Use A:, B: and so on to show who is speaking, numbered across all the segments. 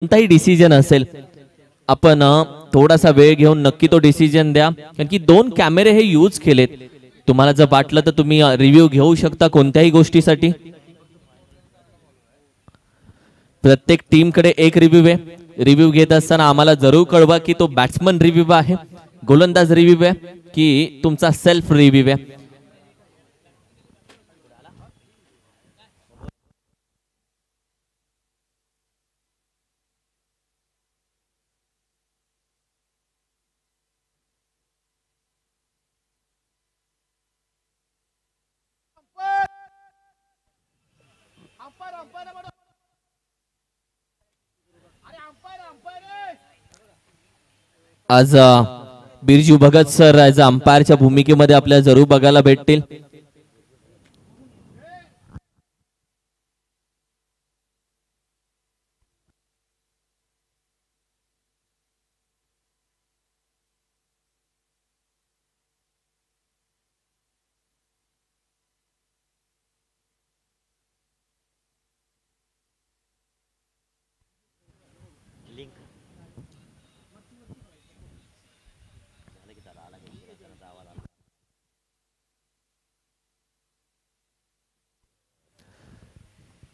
A: कोणताही डिसिजन असेल आपण थोडासा वेळ घेऊन नक्की तो डिसिजन द्या, कारण की 2 कॅमेरे हे यूज केलेत. तुम्हाला जर वाटलं तर तुम्ही रिव्ह्यू घेऊ शकता कोणत्याही गोष्टीसाठी. प्रत्येक टीम कडे एक रिव्ह्यू आहे. रिव्ह्यू घेत असताना आम्हाला जरूर कळवा की तो बॅट्समन रिव्ह्यू आहे, गोलंदाज रिव्ह्यू आहे की तुमचा सेल्फ रिव्ह्यू आहे. आज बिरजू भगत सर ॲज अंपायरच्या भूमिकेमध्ये आपल्याला जरूर बघायला भेटतील.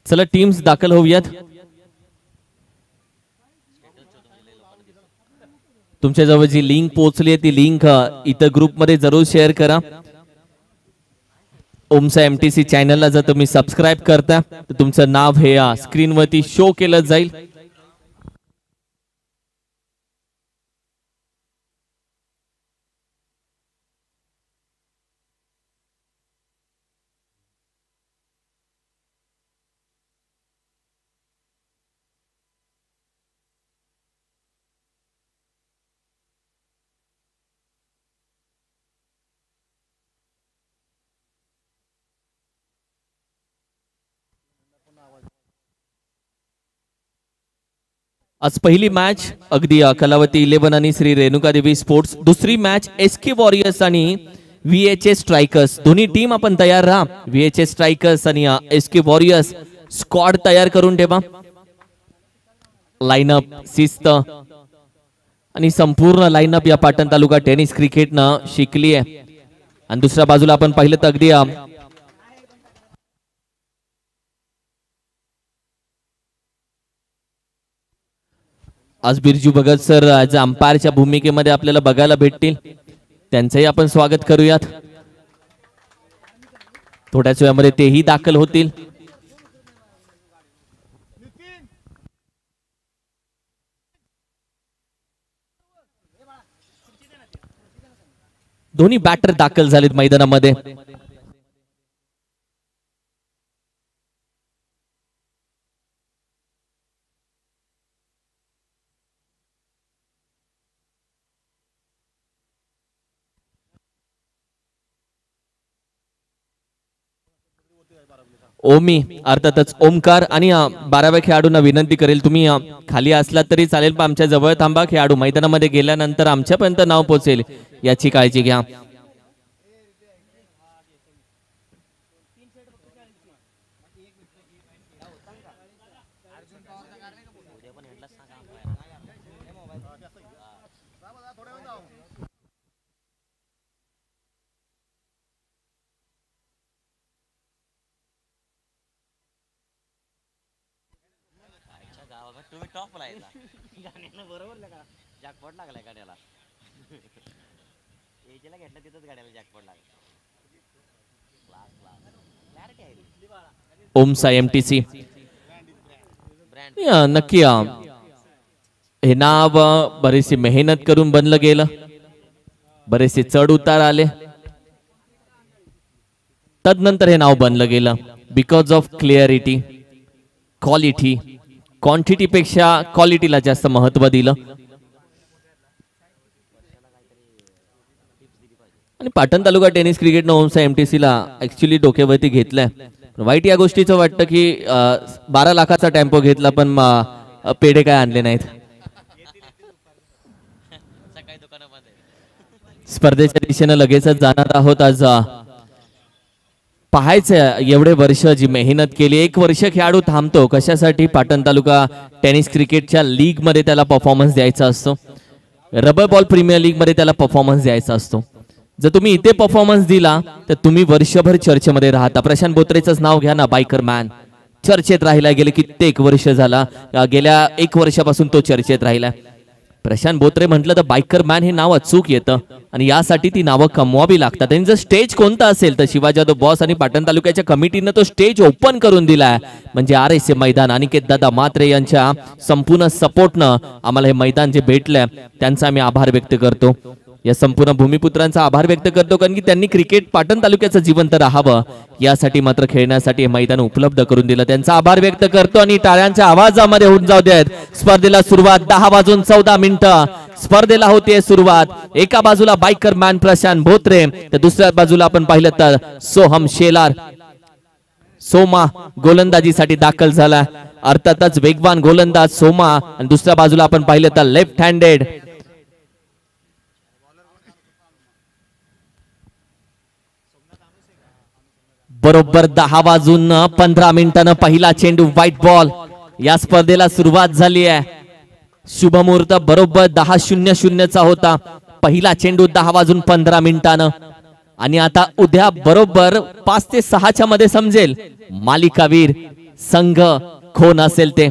A: चला टीम्स दाखल होऊयात. तुमच्या जवळ जी लिंक पोहोचली आहे ती लिंक इतर ग्रुपमध्ये जरूर शेअर करा. ओमसा एमटीसी चॅनलला जर तुम्ही सबस्क्राईब करता तर तुमचं नाव हे स्क्रीनवरती शो केलं जाईल. आज पहिली मॅच अगदी कलावती 11 आणि श्री रेणुका देवी स्पोर्ट्स. दुसरी मॅच एसके वॉरियर्स आणि व्हीएचएस स्ट्रायकर्स. दोन्ही टीम आपण तयार राहा. व्हीएचएस स्ट्रायकर्स आणि एसके वॉरियर्स स्क्वॉड तयार करून ठेवा. लाईनअप शिस्त आणि संपूर्ण लाईनअप या पाटण तालुका टेनिस क्रिकेटनं शिकली आहे. आणि दुसऱ्या बाजूला आपण पाहिलं तर अगदी आज बिरजू भगत सर ॲज अंपायरच्या भूमिकेमध्ये आपल्याला बघायला भेटतील. त्यांचंही आपण स्वागत करूयात. थोड्याच वेळामध्ये तेही दाखल होतील. दोन्ही बॅटर दाखल झालेत मैदानामध्ये. ओमी अर्थातच ओमकार आणि 12व्या खेळाडूंना विनंती करेल तुम्ही खाली असलात तरी चालेल पण आमच्या जवळ थांबा. खेळाडू मैदानामध्ये गेल्यानंतर आमच्यापर्यंत नाव पोहोचेल याची काळजी घ्या. ओमसा एमटीसी नक्की हे नाव बरीचशी मेहनत करून बनलं गेलं. बरेचसे चढ उतार आले तदनंतर हे नाव बनलं गेलं. Because of clarity, quality, quantity पेक्षा क्वालिटीला जास्त महत्व दिलं. आणि पाटण तालुका टेनिस क्रिकेटनं ओमसा एमटीसीला ऍक्च्युली डोक्यावरती घेतलंय. वाईट या गोष्टीचं वाटतं की 12 लाखाचा टेम्पो घेतला पण पेढे काय आणले नाहीत. स्पर्धेच्या दिशेनं लगेचच जाणार आहोत. आज पाहायचं एवढे वर्ष जी मेहनत केली, एक वर्ष खेळाडू थांबतो कशासाठी? पाटण तालुका टेनिस क्रिकेटच्या लीग मध्ये त्याला परफॉर्मन्स द्यायचा असतो, रबर बॉल प्रीमियर लीग मध्ये त्याला परफॉर्मन्स द्यायचा असतो. जर तुम्ही इथे परफॉर्मन्स दिला तर तुम्ही वर्षभर चर्चेमध्ये राहता. प्रशांत बोत्रेचंच नाव घ्या ना, बायकर मॅन चर्चेत राहिला, गेले कित्येक वर्ष झाला, गेल्या 1 वर्षापासून तो चर्चेत राहिला. प्रशांत बोत्रे म्हटलं तर बायकर मॅन हे नाव अचूक येतं आणि यासाठी ती नावं कमवावी लागतात. आणि जर स्टेज कोणता असेल तर शिवाजी जाधव बॉस आणि पाटण तालुक्याच्या कमिटीनं तो स्टेज ओपन करून दिलाय. म्हणजे RSA मैदान, अनिकेत दादा म्हात्रे यांच्या संपूर्ण सपोर्टनं आम्हाला हे मैदान जे भेटलंय त्यांचा आम्ही आभार व्यक्त करतो. या संपूर्ण भूमिपुत्रांचा आभार व्यक्त करतो, कारण की त्यांनी क्रिकेट पाटण तालुक्याचं जिवंत राहावं यासाठी मात्र खेळण्यासाठी हे मैदान उपलब्ध करून दिलं. त्यांचा आभार व्यक्त करतो आणि टाळ्यांच्या आवाजामध्ये होऊन जाऊ देत. स्पर्धेला सुरुवात 10 वाजून 14 मिनिटं स्पर्धेला होते सुरुवात. एका बाजूला बायकर मॅन प्रशांत बोत्रे, तर दुसऱ्या बाजूला आपण पाहिलं तर सोहम शेलार सोमा गोलंदाजीसाठी दाखल झाला. अर्थातच वेगवान गोलंदाज सोमा, आणि दुसऱ्या बाजूला आपण पाहिलं तर लेफ्ट हँडेड बरोबर 10 वाजून 15 मिनिटांना पहिला चेंडू व्हाईट बॉल. या स्पर्धेला सुरुवात झाली आहे. शुभमुहूर्त बरोबर 10:00 चा होता. पहिला चेंडू 10 वाजून 15 मिनिटांना, आणि आता उद्या बरोबर 5 ते 6 मध्ये समजेल मालिकावीर संघ कोण असेल ते.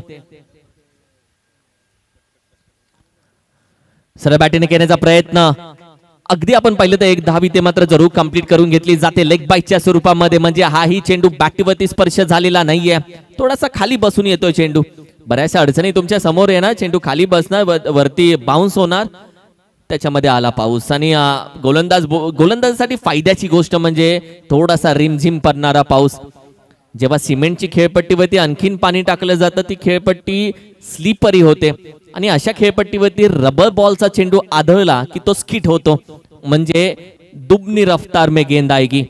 A: सरळ बॅटिंग करण्याचा प्रयत्न, अगदी आपण पाहिलं तर 1 धावी ते मात्र जरूर कंप्लीट करून घेतली जाते लेग बाईटच्या स्वरूपामध्ये. म्हणजे हाही चेंडू बॅटवरती स्पर्श झालेला नाहीये, थोडासा खाली बसून येतोय चेंडू. बऱ्याचशा अडचणी तुमच्या समोर आहे ना, चेंडू खाली बसणार, वरती बाउन्स होणार, त्याच्यामध्ये आला पाऊस. आणि गोलंदाजासाठी फायद्याची गोष्ट म्हणजे थोडासा रिमझिम पडणारा पाऊस. जेव्हा सिमेंटची खेळपट्टीवरती आणखीन पाणी टाकलं जातं ती खेळपट्टी स्लिपरी होते, आणि अशा खेळपट्टीवरती रबर बॉलचा चेंडू आदळला की तो स्किट होतो, म्हणजे दुगनी रफ्तार में गेंद आएगी.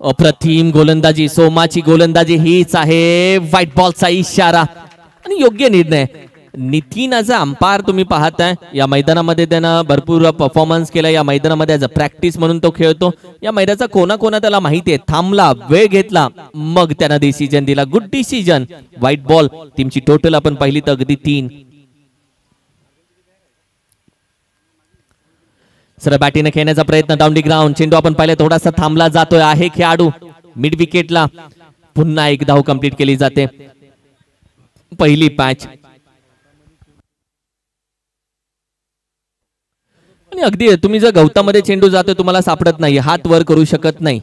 A: अप्रतिम गोलंदाजी, सोमाची गोलंदाजी हीच आहे. व्हाईट बॉलचा इशारा आणि योग्य निर्णय. नितीनाचा अंपायर तुम्ही पाहताय, या मैदानामध्ये त्यानं भरपूर परफॉर्मन्स केला. या मैदानामध्ये ॲज अ प्रॅक्टिस म्हणून तो खेळतो. या मैदानाचा कोणा त्याला माहिती आहे, थांबला, वेळ घेतला, मग त्यानं डिसिजन दिला. Good decision. White ball. टीमची टोटल आपण पाहिली तर अगदी 3. सरळ बॅटिंग खेळण्याचा प्रयत्न, डाऊन दी ग्राउंड. चेंडू आपण पाहिलं थोडासा थांबला जातोय, आहे खेळाडू मिड विकेटला. पुन्हा 1 धाव कंप्लीट केली जाते. पहिली पॅच. आणि अगदी तुम्ही जर गवतामध्ये चेंडू जातोय, तुम्हाला सापडत नाही, हात वर करू शकत नाही,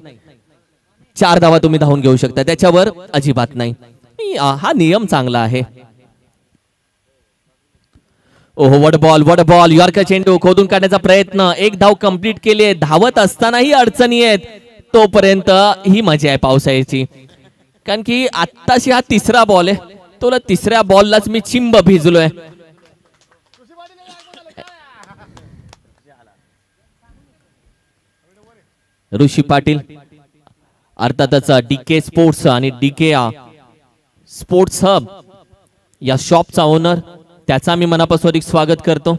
A: 4 धावा तुम्ही धावून घेऊ शकता, त्याच्यावर अजिबात नाही. हा नियम चांगला आहे. ओहो, वड बॉल यॉर्कर चेंडू खोदून काढण्याचा प्रयत्न. 1 धाव कंप्लीट केली. धावत असतानाही अडचणी आहेत, तोपर्यंत ही मजा आहे पावसाळ्याची. कारण की आत्ताशी हा 3रा बॉल आहे, तो 3ऱ्या बॉललाच मी चिंब भिजलोय. ऋषी पाटील, अर्थातच DK स्पोर्ट्स आणि DK स्पोर्ट्स हब या शॉपचा ओनर, त्याचा मी मनापासून स्वागत करतो.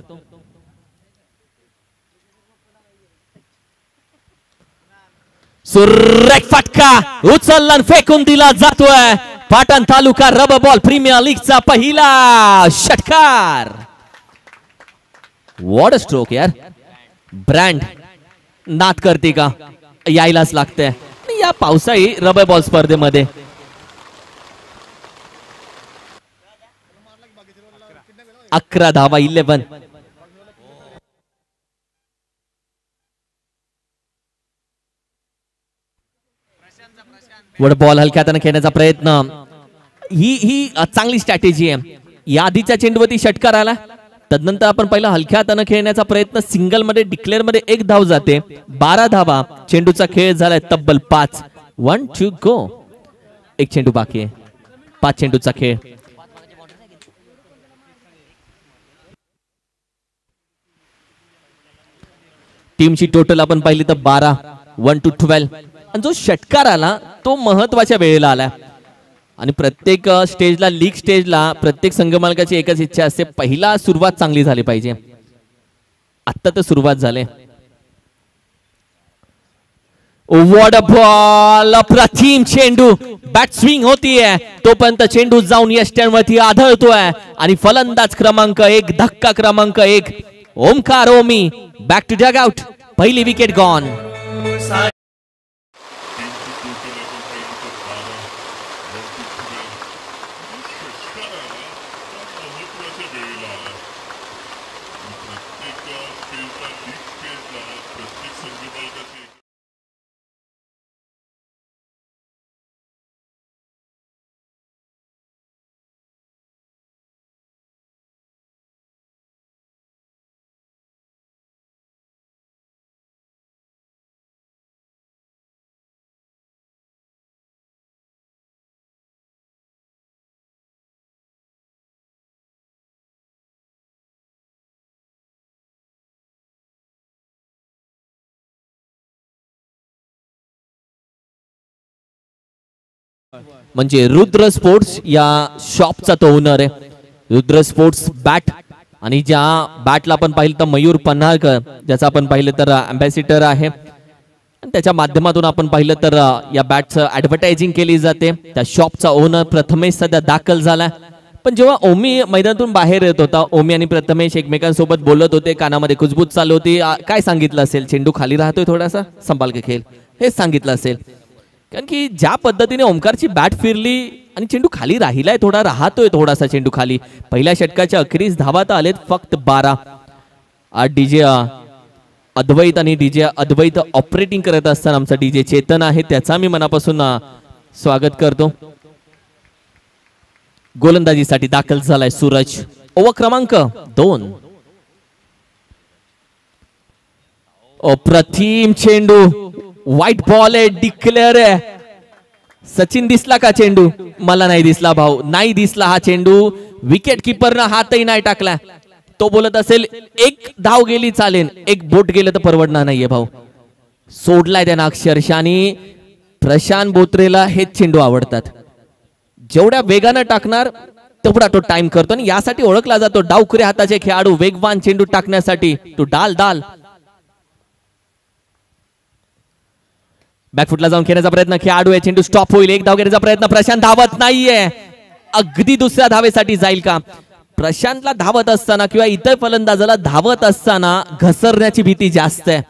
A: सुरेख फटका उचलला फेकून दिला जातोय. Patan taluka rubber ball premier लीगचा पहिला षटकार. व्हॉट अ स्ट्रोक यार. ब्रँड नाद करते का, यायलाच लागते या पावसाळी रबर बॉल स्पर्धेमध्ये. अकरा धावा 11. वड बॉल हलक्या हाताने खेळण्याचा प्रयत्न, ही चांगली स्ट्रॅटेजी आहे. या आधीच्या चेंडूवरती षटकार आला, तदनंतर आपण पहिला हलक्या हाताने खेळण्याचा प्रयत्न, सिंगल मध्ये डिक्लेअर मध्ये 1 धाव जाते. 12 धावा. चेंडूचा खेळ झालाय तब्बल 5. 1 2 गो. 1 चेंडू बाकी आहे. 5 चेंडूचा खेळ. टीमची टोटल आपण पाहिली तर 12. 1 to 12. आणि जो षटकार आला तो महत्वाच्या वेळेला आला. आणि प्रत्येक स्टेजला, लीग स्टेजला प्रत्येक संघमालकाची एकच इच्छा असते, पहिला सुरुवात चांगली झाली पाहिजे. आत्ता तर सुरुवात झाली. व्हाट अ बॉल, अप्रतिम चेंडू, बॅट स्विंग होतीये तोपर्यंत चेंडू जाऊन यष्ट्यांवरती वरती आढळतोय आणि फलंदाज क्रमांक 1, धक्का क्रमांक 1 ओमकार ओमी बॅक टू डग आउट. पहिली विकेट गॉन. म्हणजे रुद्र स्पोर्ट्स या शॉपचा तो ओनर आहे. रुद्र स्पोर्ट्स बॅट आणि ज्या बॅटला आपण पाहिलं तर मयूर पन्हाळकर ज्याचा आपण पाहिलं तर अँबॅसिडर आहे आणि त्याच्या माध्यमातून आपण पाहिलं तर या बॅटचं ऍडव्हर्टायझिंग केली जाते. त्या शॉपचा ओनर प्रथमेश सध्या दाखल झाला. पण जेव्हा ओमी मैदानातून बाहेर येत होता, ओमी आणि प्रथमेश एकमेकांसोबत बोलत होते, कानामध्ये कुजबूज चालू होती. काय सांगितलं असेल? चेंडू खाली राहतोय थोडासा, संभाल के खेल, हेच सांगितलं असेल. कारण की ज्या पद्धतीने ओमकारची बॅट फिरली आणि चेंडू खाली राहिलाय, राहतोय थोडासा चेंडू खाली. पहिल्या षटकाच्या अखेरीस धावा तर आलेत फक्त 12. आज डीजे अद्वैत आणि डीजे अद्वैत ऑपरेटिंग करत असताना आमचा डीजे चेतन आहे, त्याचा मी मनापासून स्वागत करतो. गोलंदाजीसाठी दाखल झालाय सूरज. ओव्हर क्रमांक 2. अप्रतिम चेंडू, व्हाईट बॉल आहे, डिक्लेअर आहे. सचिन दिसला का चेंडू? मला नाही दिसला भाऊ, नाही दिसला हा चेंडू. विकेट किपरनं हातही नाही टाकला. तो बोलत असेल एक धाव गेली चालेल, एक बोट गेलं तर परवडणार नाहीये भाऊ. सोडलाय त्यानं अक्षरशः. आणि प्रशांत बोत्रेला हेच चेंडू आवडतात, जेवढ्या वेगानं टाकणार तेवढा तो टाइम करतो आणि यासाठी ओळखला जातो डावखुऱ्या हाताचे खेळाडू, वेगवान चेंडू टाकण्यासाठी. तो डाल बॅकफुटला जाऊन खेळण्याचा प्रयत्न, खेळाडू आहे, चेंडू स्टॉप होईल. एक धाव घेण्याचा प्रयत्न, प्रशांत धावत नाहीये. अगदी दुसऱ्या धावेसाठी जाईल का? प्रशांतला धावत असताना किंवा इतर फलंदाजाला धावत असताना घसरण्याची भीती जास्त आहे.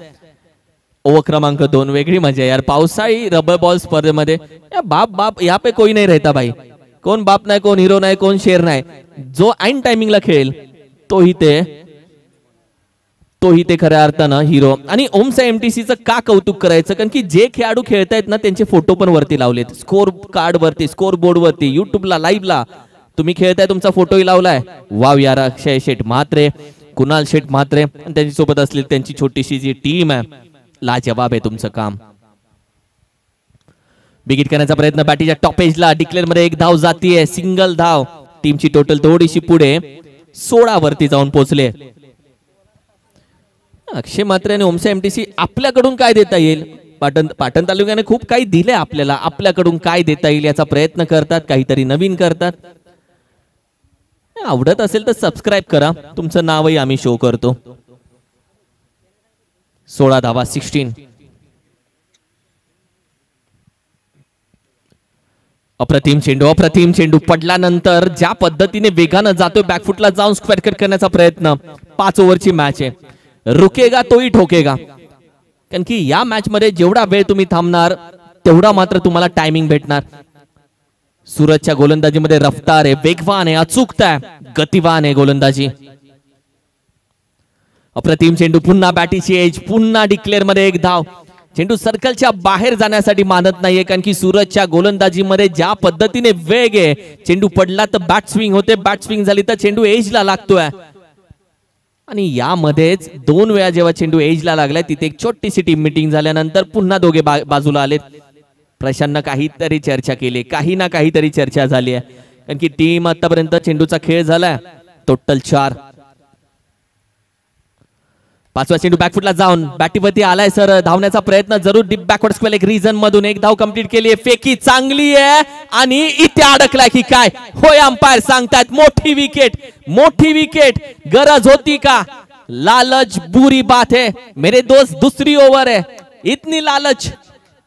A: ओव्हर क्रमांक 2. वेगळी मजा यार पावसाळी रबर बॉल स्पर्धेमध्ये. बाप यहाँ पे कोई नहीं रहता भाई. कोण बाप नाही, कोण हिरो नाही, कोण शेर नाही. जो ऐन टायमिंगला खेळेल तोही ते खऱ्या अर्थानं हिरो. आणि ओमच्या एमटीसीचं का कौतुक करायचं? कारण की जे खेळाडू खेळतायत ना त्यांचे फोटो पण वरती लावलेत, स्कोर कार्ड वरती, स्कोर बोर्ड वरती, युट्यूबला लाईव्हला तुम्ही खेळताय, तुमचा फोटोही लावलाय. वाव यार. अक्षय शेठ म्हात्रे, कुणाल शेठ म्हात्रे आणि त्यांची सोबत असलेली त्यांची छोटीशी जी टीम आहे, लाजवाब आहे तुमचं काम. बिगिट करण्याचा प्रयत्न, बॅटीच्या टॉप एजला, डिक्लेअर मध्ये एक धाव जातीये, सिंगल धाव. टीमची टोटल थोडीशी पुढे 16 वरती जाऊन पोहोचले. अक्षय म्हात्रे आणि ओमच्या एमटीसी आपल्याकडून काय देता येईल? पाटण तालुक्याने खूप काही दिले आपल्याला, आपल्याकडून काय देता येईल याचा प्रयत्न करतात, काहीतरी नवीन करतात. आवडत असेल तर सबस्क्राईब करा, तुमचं नावही आम्ही शो करतो. 16 धावा, 16. अप्रतिम चेंडू पडल्यानंतर ज्या पद्धतीने वेगानं जातोय, बॅकफुटला जाऊन स्क्वेअर कट करण्याचा प्रयत्न. 5 ओव्हरची मॅच आहे, रुकेगा तोही ठोकेगा. कारण की या मॅच मध्ये जेवढा वेळ तुम्ही थांबणार तेवढा मात्र तुम्हाला टायमिंग भेटणार. सूरजच्या गोलंदाजीमध्ये रफ्तार आहे, वेगवान आहे, अचूकता आहे, गतिवान आहे गोलंदाजी. अप्रतिम चेंडू, पुन्हा बॅटीची एज, पुन्हा डिक्लेअर मध्ये एक धाव. चेंडू सर्कलच्या बाहेर जाण्यासाठी मानत नाहीये, कारण की सूरजच्या गोलंदाजीमध्ये ज्या पद्धतीने वेग आहे, चेंडू पडला तर बॅट स्विंग होते, बॅट स्विंग झाली तर चेंडू एजला लागतोय. आणि यामध्येच 2 वेळा जेव्हा चेंडू एजला लागलाय तिथे एक छोटीशी टीम मीटिंग झाल्यानंतर पुन्हा दोघे बाजूला आलेत. प्रशांतनं काहीतरी चर्चा केली, काही ना काहीतरी चर्चा झाली आहे, कारण की टीम आतापर्यंत चेंडूचा खेळ झालाय टोटल 4. 5वा चेंडू बॅकफुटला जाऊन बॅटीवरती आलाय सर, धावण्याचा प्रयत्न जरूर, डीप बॅकवर्ड स्क्वेअर एक रिजन मधून एक धाव कंप्लीट केली आहे. फेकी चांगली आहे आणि इथे अडकलाय की काय? होय, अंपायर सांगतायत मोठी विकेट. गरज होती का? लालच बुरी बात है मेरे दोस्त, दुसरी ओव्हर है, इतनी लालच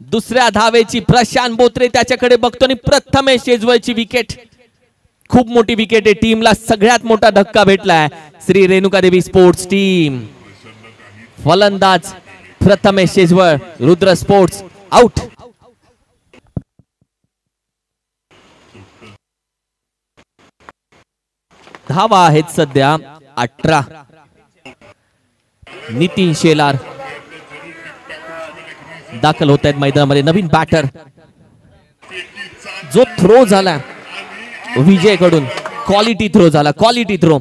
A: दुसऱ्या धावेची प्रशांत बोत्रे त्याच्याकडे बघतो आणि प्रथमेश शेजवळची विकेट. खूप मोठी विकेट आहे. टीमला सगळ्यात मोठा धक्का भेटलाय. Shri Renukadevi sports team. फलंदाज प्रथमेश शेजवळ, रुद्र स्पोर्ट्स आउट. धावा आहेत सध्या 18. नितीन शेलार दाखल होत आहेत मैदानामध्ये. नवीन बॅटर. जो थ्रो झाला विजयकडून, क्वालिटी थ्रो झाला, क्वालिटी थ्रो.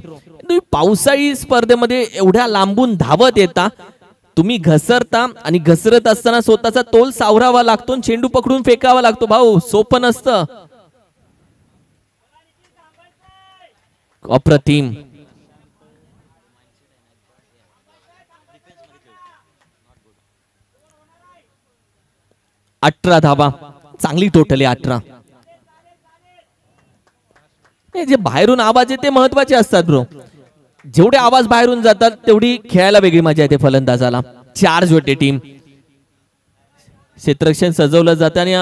A: पावसाळी स्पर्धेमध्ये एवढ्या लांबून धावत येता, तुम्ही घसरता आणि घसरत असताना स्वतःचा तोल सावरावा लागतो, चेंडू पकडून फेकावा लागतो. भाऊ सोपं नसतं. अप्रतिम. अठरा धावा, चांगली टोटल आहे 18. जे बाहेरून आवाज येते महत्वाचे असतात ब्रो. जेवढे आवाज बाहेरून जातात तेवढी खेळायला वेगळी मजा येते फलंदाजाला. चार्ज होते टीम. क्षेत्ररक्षण सजवलं जातं आणि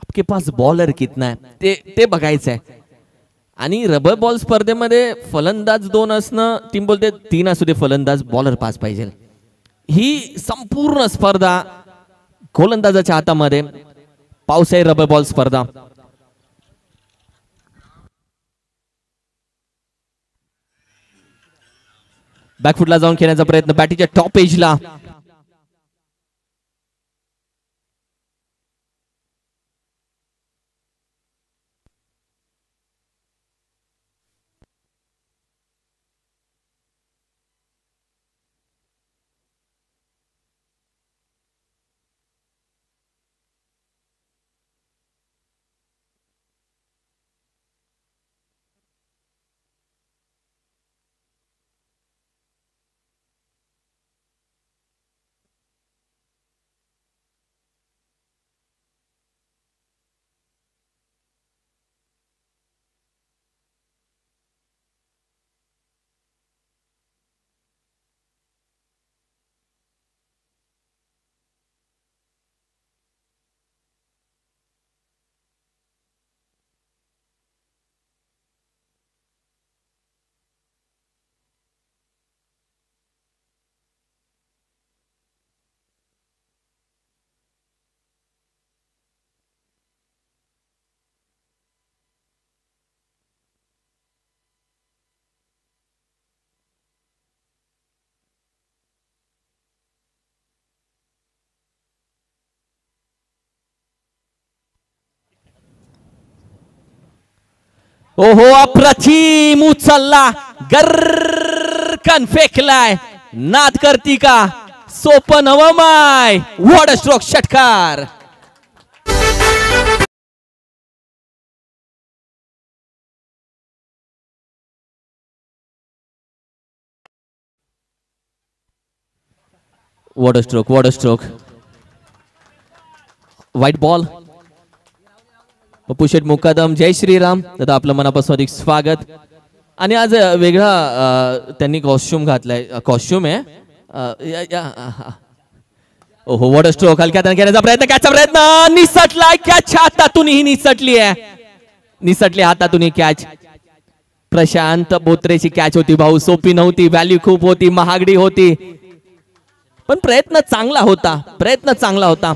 A: आपके पास बॉलर कितना है ते बघायचं आहे. आणि रबर बॉल स्पर्धेमध्ये फलंदाज 2 असणं, टीम बोलते 3 असू दे, फलंदाज बॉलर 5 पाहिजे. ही संपूर्ण स्पर्धा गोलंदाजाच्या हातामध्ये. पावसाळी रबर बॉल स्पर्धा. बॅकफुटला जाऊन खेळण्याचा प्रयत्न बॅटीच्या टॉप एजला. ओहो, अप्रतिम उचलला, गरकन फेकलाय. नाद करती का? सोपन हवमाय. व्हॉट अ स्ट्रोक, षटकार. What a stroke, what a stroke. White ball. पुशेट मुकादम. जय श्रीराम दादा, आपलं मनापासून अधिक स्वागत. आणि आज वेगळा त्यांनी कॉस्ट्युम घातलाय. कॉस्ट्युम आहे. ओहो, व्हॉट अ स्ट्रोक. हलक्यात घेण्याचा प्रयत्न, कॅचचा प्रयत्न, निसटलाय. कॅच हातातून ही निसटली आहे. निसटली हातातून ही कॅच. प्रशांत बोत्रेची कॅच होती भाऊ. सोपी नव्हती, व्हॅल्यू खूप होती, महागडी होती, पण प्रयत्न चांगला होता. प्रयत्न चांगला होता.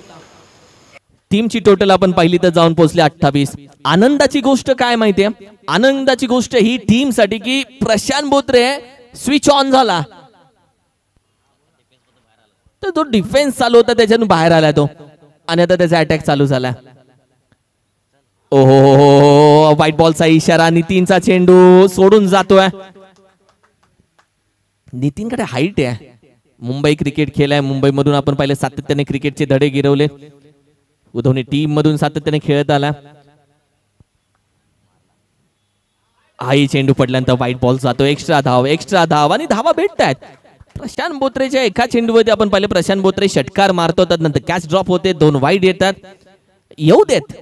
A: टीमची टोटल आपण पाहिली तर जाऊन पोहोचले 28. आनंदाची गोष्ट काय माहितीये? आनंदाची गोष्ट ही टीम साठी की प्रशांत बोत्रे स्विच ऑन झाला. तर तो डिफेन्स चालू होता त्याच्यातून बाहेर आला तो, आणि आता त्याचा अटॅक चालू झाला. ओहो, व्हाईट बॉलचा इशारा. नितीनचा चेंडू सोडून जातोय. नितीनकडे हाईट आहे. मुंबई क्रिकेट खेळलाय. मुंबईमधून आपण पाहिले सातत्याने क्रिकेटचे धडे गिरवले. उधवणी टीम मधून सातत्याने खेळत आला. हाही चेंडू पडल्यानंतर व्हाईट बॉल जातो. एक्स्ट्रा धाव, एक्स्ट्रा धाव, आणि धावा भेटतात. प्रशांत बोत्रेच्या एका चेंडूवरती आपण पाहिले प्रशांत बोत्रे षटकार मारतो, नंतर कॅच ड्रॉप होते, 2 वाईड येतात. येऊ देत.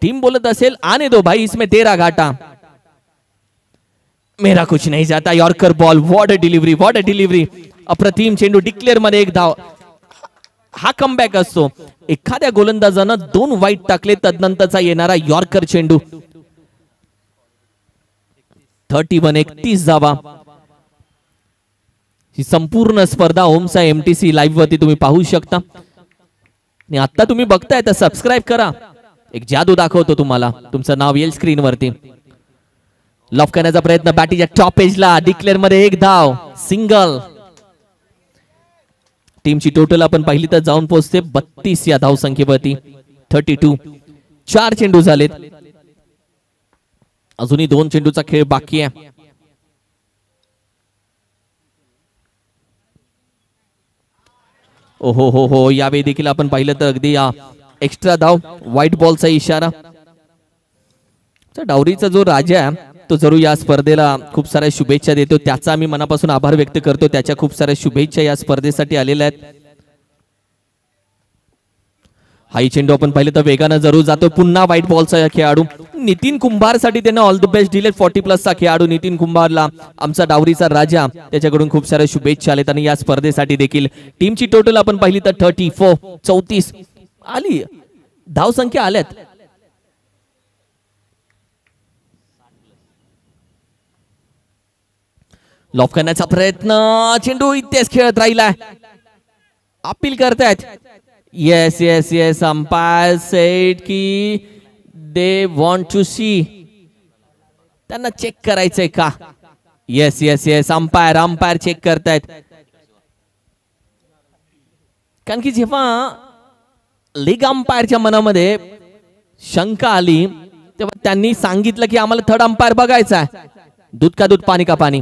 A: टीम बोलत असेल आने दो भाई, इसमें तेरा घाटा. मेरा कुछ नहीं जाता. Yorker ball. What a delivery, what a delivery. अप्रतिम चेंडू. डिक्लेअर मध्ये एक धाव. हा कमबॅक असतो. एखाद्या गोलंदाजानं 2 वाईट टाकले तदनंतरचा येणारा यॉर्कर चेंडू. 31 धावा. ही संपूर्ण स्पर्धा ओमसा एमटीसी लाईव्ह वरती तुम्ही पाहू शकता. आणि आता तुम्ही बघताय तर सबस्क्राईब करा. एक जादू दाखवतो तुम्हाला. तुमचं नाव येईल स्क्रीन वरती. लॉफ करण्याचा प्रयत्न बॅटीच्या टॉप एजला. डिक्लेअर मध्ये एक धाव. सिंगल. टीमची टोटल आपण पाहिली तर जाऊन पोहोचते 32 या धाव संख्येवरती. 32. 4 चेंडू झालेत. अजूनही 2 चेंडूचा खेळ बाकी आहे. ओहो हो हो. यावेळी देखील आपण पाहिलं तर अगदी एक्स्ट्रा धाव. व्हाईट बॉलचा इशारा. डावरीचा जो राजा आहे तो जरूर या स्पर्धेला खूप साऱ्या शुभेच्छा देतो. त्याचा मी मनापासून आभार व्यक्त करतो. त्याच्या खूप साऱ्या शुभेच्छा या स्पर्धेसाठी आलेल्या आहेत. हाई चेंडू आपण पाहिलं तर वेगानं जरूर जातो. पुन्हा व्हाईट बॉलचा खेळाडू नितीन कुंभार साठी त्यांना ऑल द बेस्ट दिले. 40+ चा खेळाडू नितीन कुंभारला आमचा डावरीचा राजा त्याच्याकडून खूप साऱ्या शुभेच्छा आलेत. आणि या स्पर्धेसाठी देखील टीमची टोटल आपण पाहिली तर 34 आली. धाव संख्या आल्यात. लॉफ करण्याचा प्रयत्न. चेंडू इथेच खेळत राहिलाय. अपील करतायत. Yes yes yes. Umpire said की दे वॉन्ट टू सी. त्यांना चेक करायचंय का. Yes yes yes. Umpire check करतायत. कारण की जेव्हा लीग अंपायरच्या मनामध्ये शंका आली तेव्हा त्यांनी सांगितलं की आम्हाला थर्ड अंपायर बघायचा आहे. दूध का दूध, पाणी का पाणी.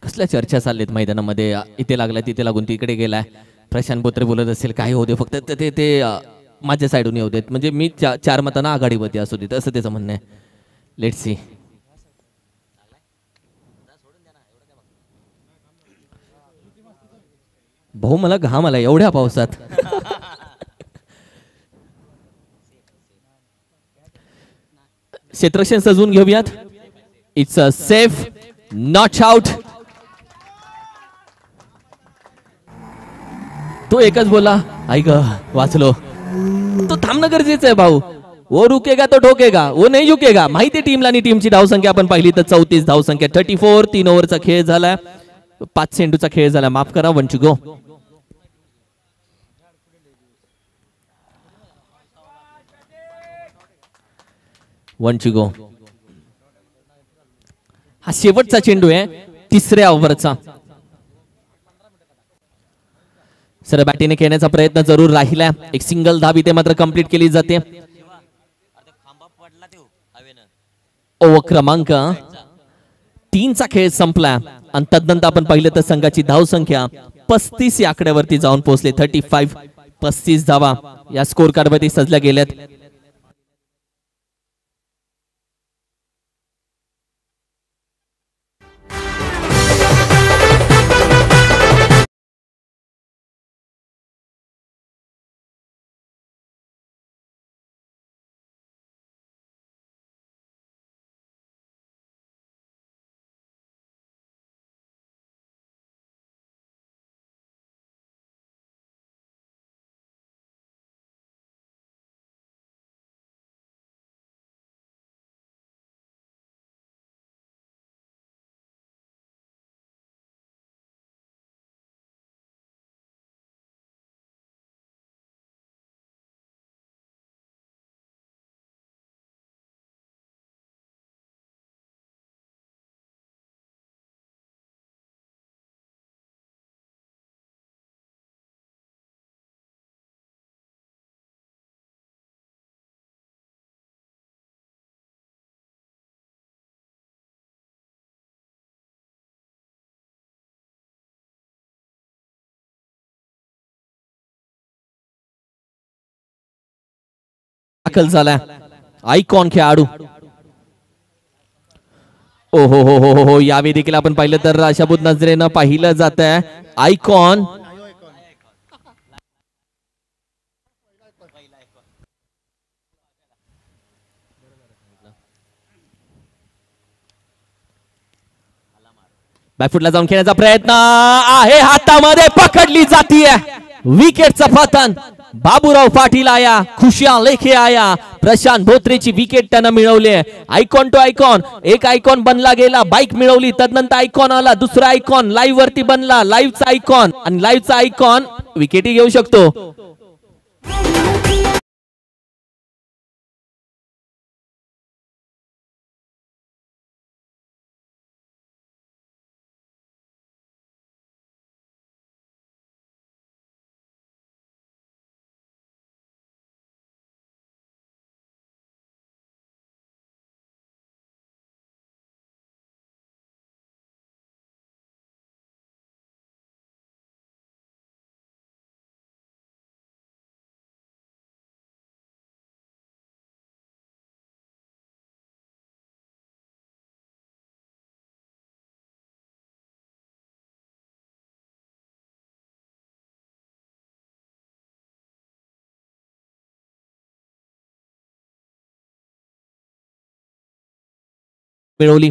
A: कसल्या चर्चा चाललेत मैदानामध्ये. इथे लागला तिथे लागून तिकडे गेलाय. प्रशांत बोत्रे बोलत असेल काय होते फक्त ते माझ्या साईडून येऊ देत. म्हणजे मी 4 मतांना आघाडीवरती असू देत असं त्याचं म्हणणं आहे. Let's see. भाऊ मला घाम आला एवढ्या पावसात. क्षेत्रक्षण सजवून घेऊयात. It's a safe not out. तो एकच बोला ऐक वाचलो. तो थांबणं गरजेचं आहे भाऊ. वो रुकेगा तो ठोकेगा, वो नाही झुकेगा. माहिती टीमला. आणि टीमची धावसंख्या आपण पाहिली तर 34 धावसंख्या. 34. 3 ओव्हरचा खेळ झाला. 5 चेंडूचा खेळ झाला. माफ करा. 1 टू गो. हा शेवटचा चेंडू आहे 3ऱ्या ओव्हरचा. सर बॅटीने खेळण्याचा प्रयत्न जरूर राहिला. एक सिंगल धाव इथे मात्र कंप्लीट केली जाते. ओव्हर क्रमांक 3चा खेळ संपला. आणि तदनंतर आपण पाहिलं तर संघाची धाव संख्या 35 या आकड्यावरती जाऊन पोहोचले. 35 धावा या स्कोर कार्ड वरती सजल्या गेल्यात. दाखल झालाय आयकॉन खेळाडू. ओ हो हो हो हो, यावेळी देखील आपण पाहिलं तर अशाभूत नजरेनं पाहिलं जात आहे आयकॉन. बॅकफुटला जाऊन खेळण्याचा प्रयत्न आहे, हातामध्ये पकडली जातीये. विकेटचं पतन. बाबूराव पाटील आया, खुशियां लेखे आया. प्रशांत भोत्रेची विकेट त्यानं मिळवली. आयकॉन टू आयकॉन, एक आयकॉन बनला गेला, बाईक मिळवली, तदनंतर आयकॉन आला, दुसरा आयकॉन लाईव्ह वरती बनला, लाईव्हचा आयकॉन आणि लाईव्हचा आयकॉन विकेटही घेऊ शकतो. मिळवली.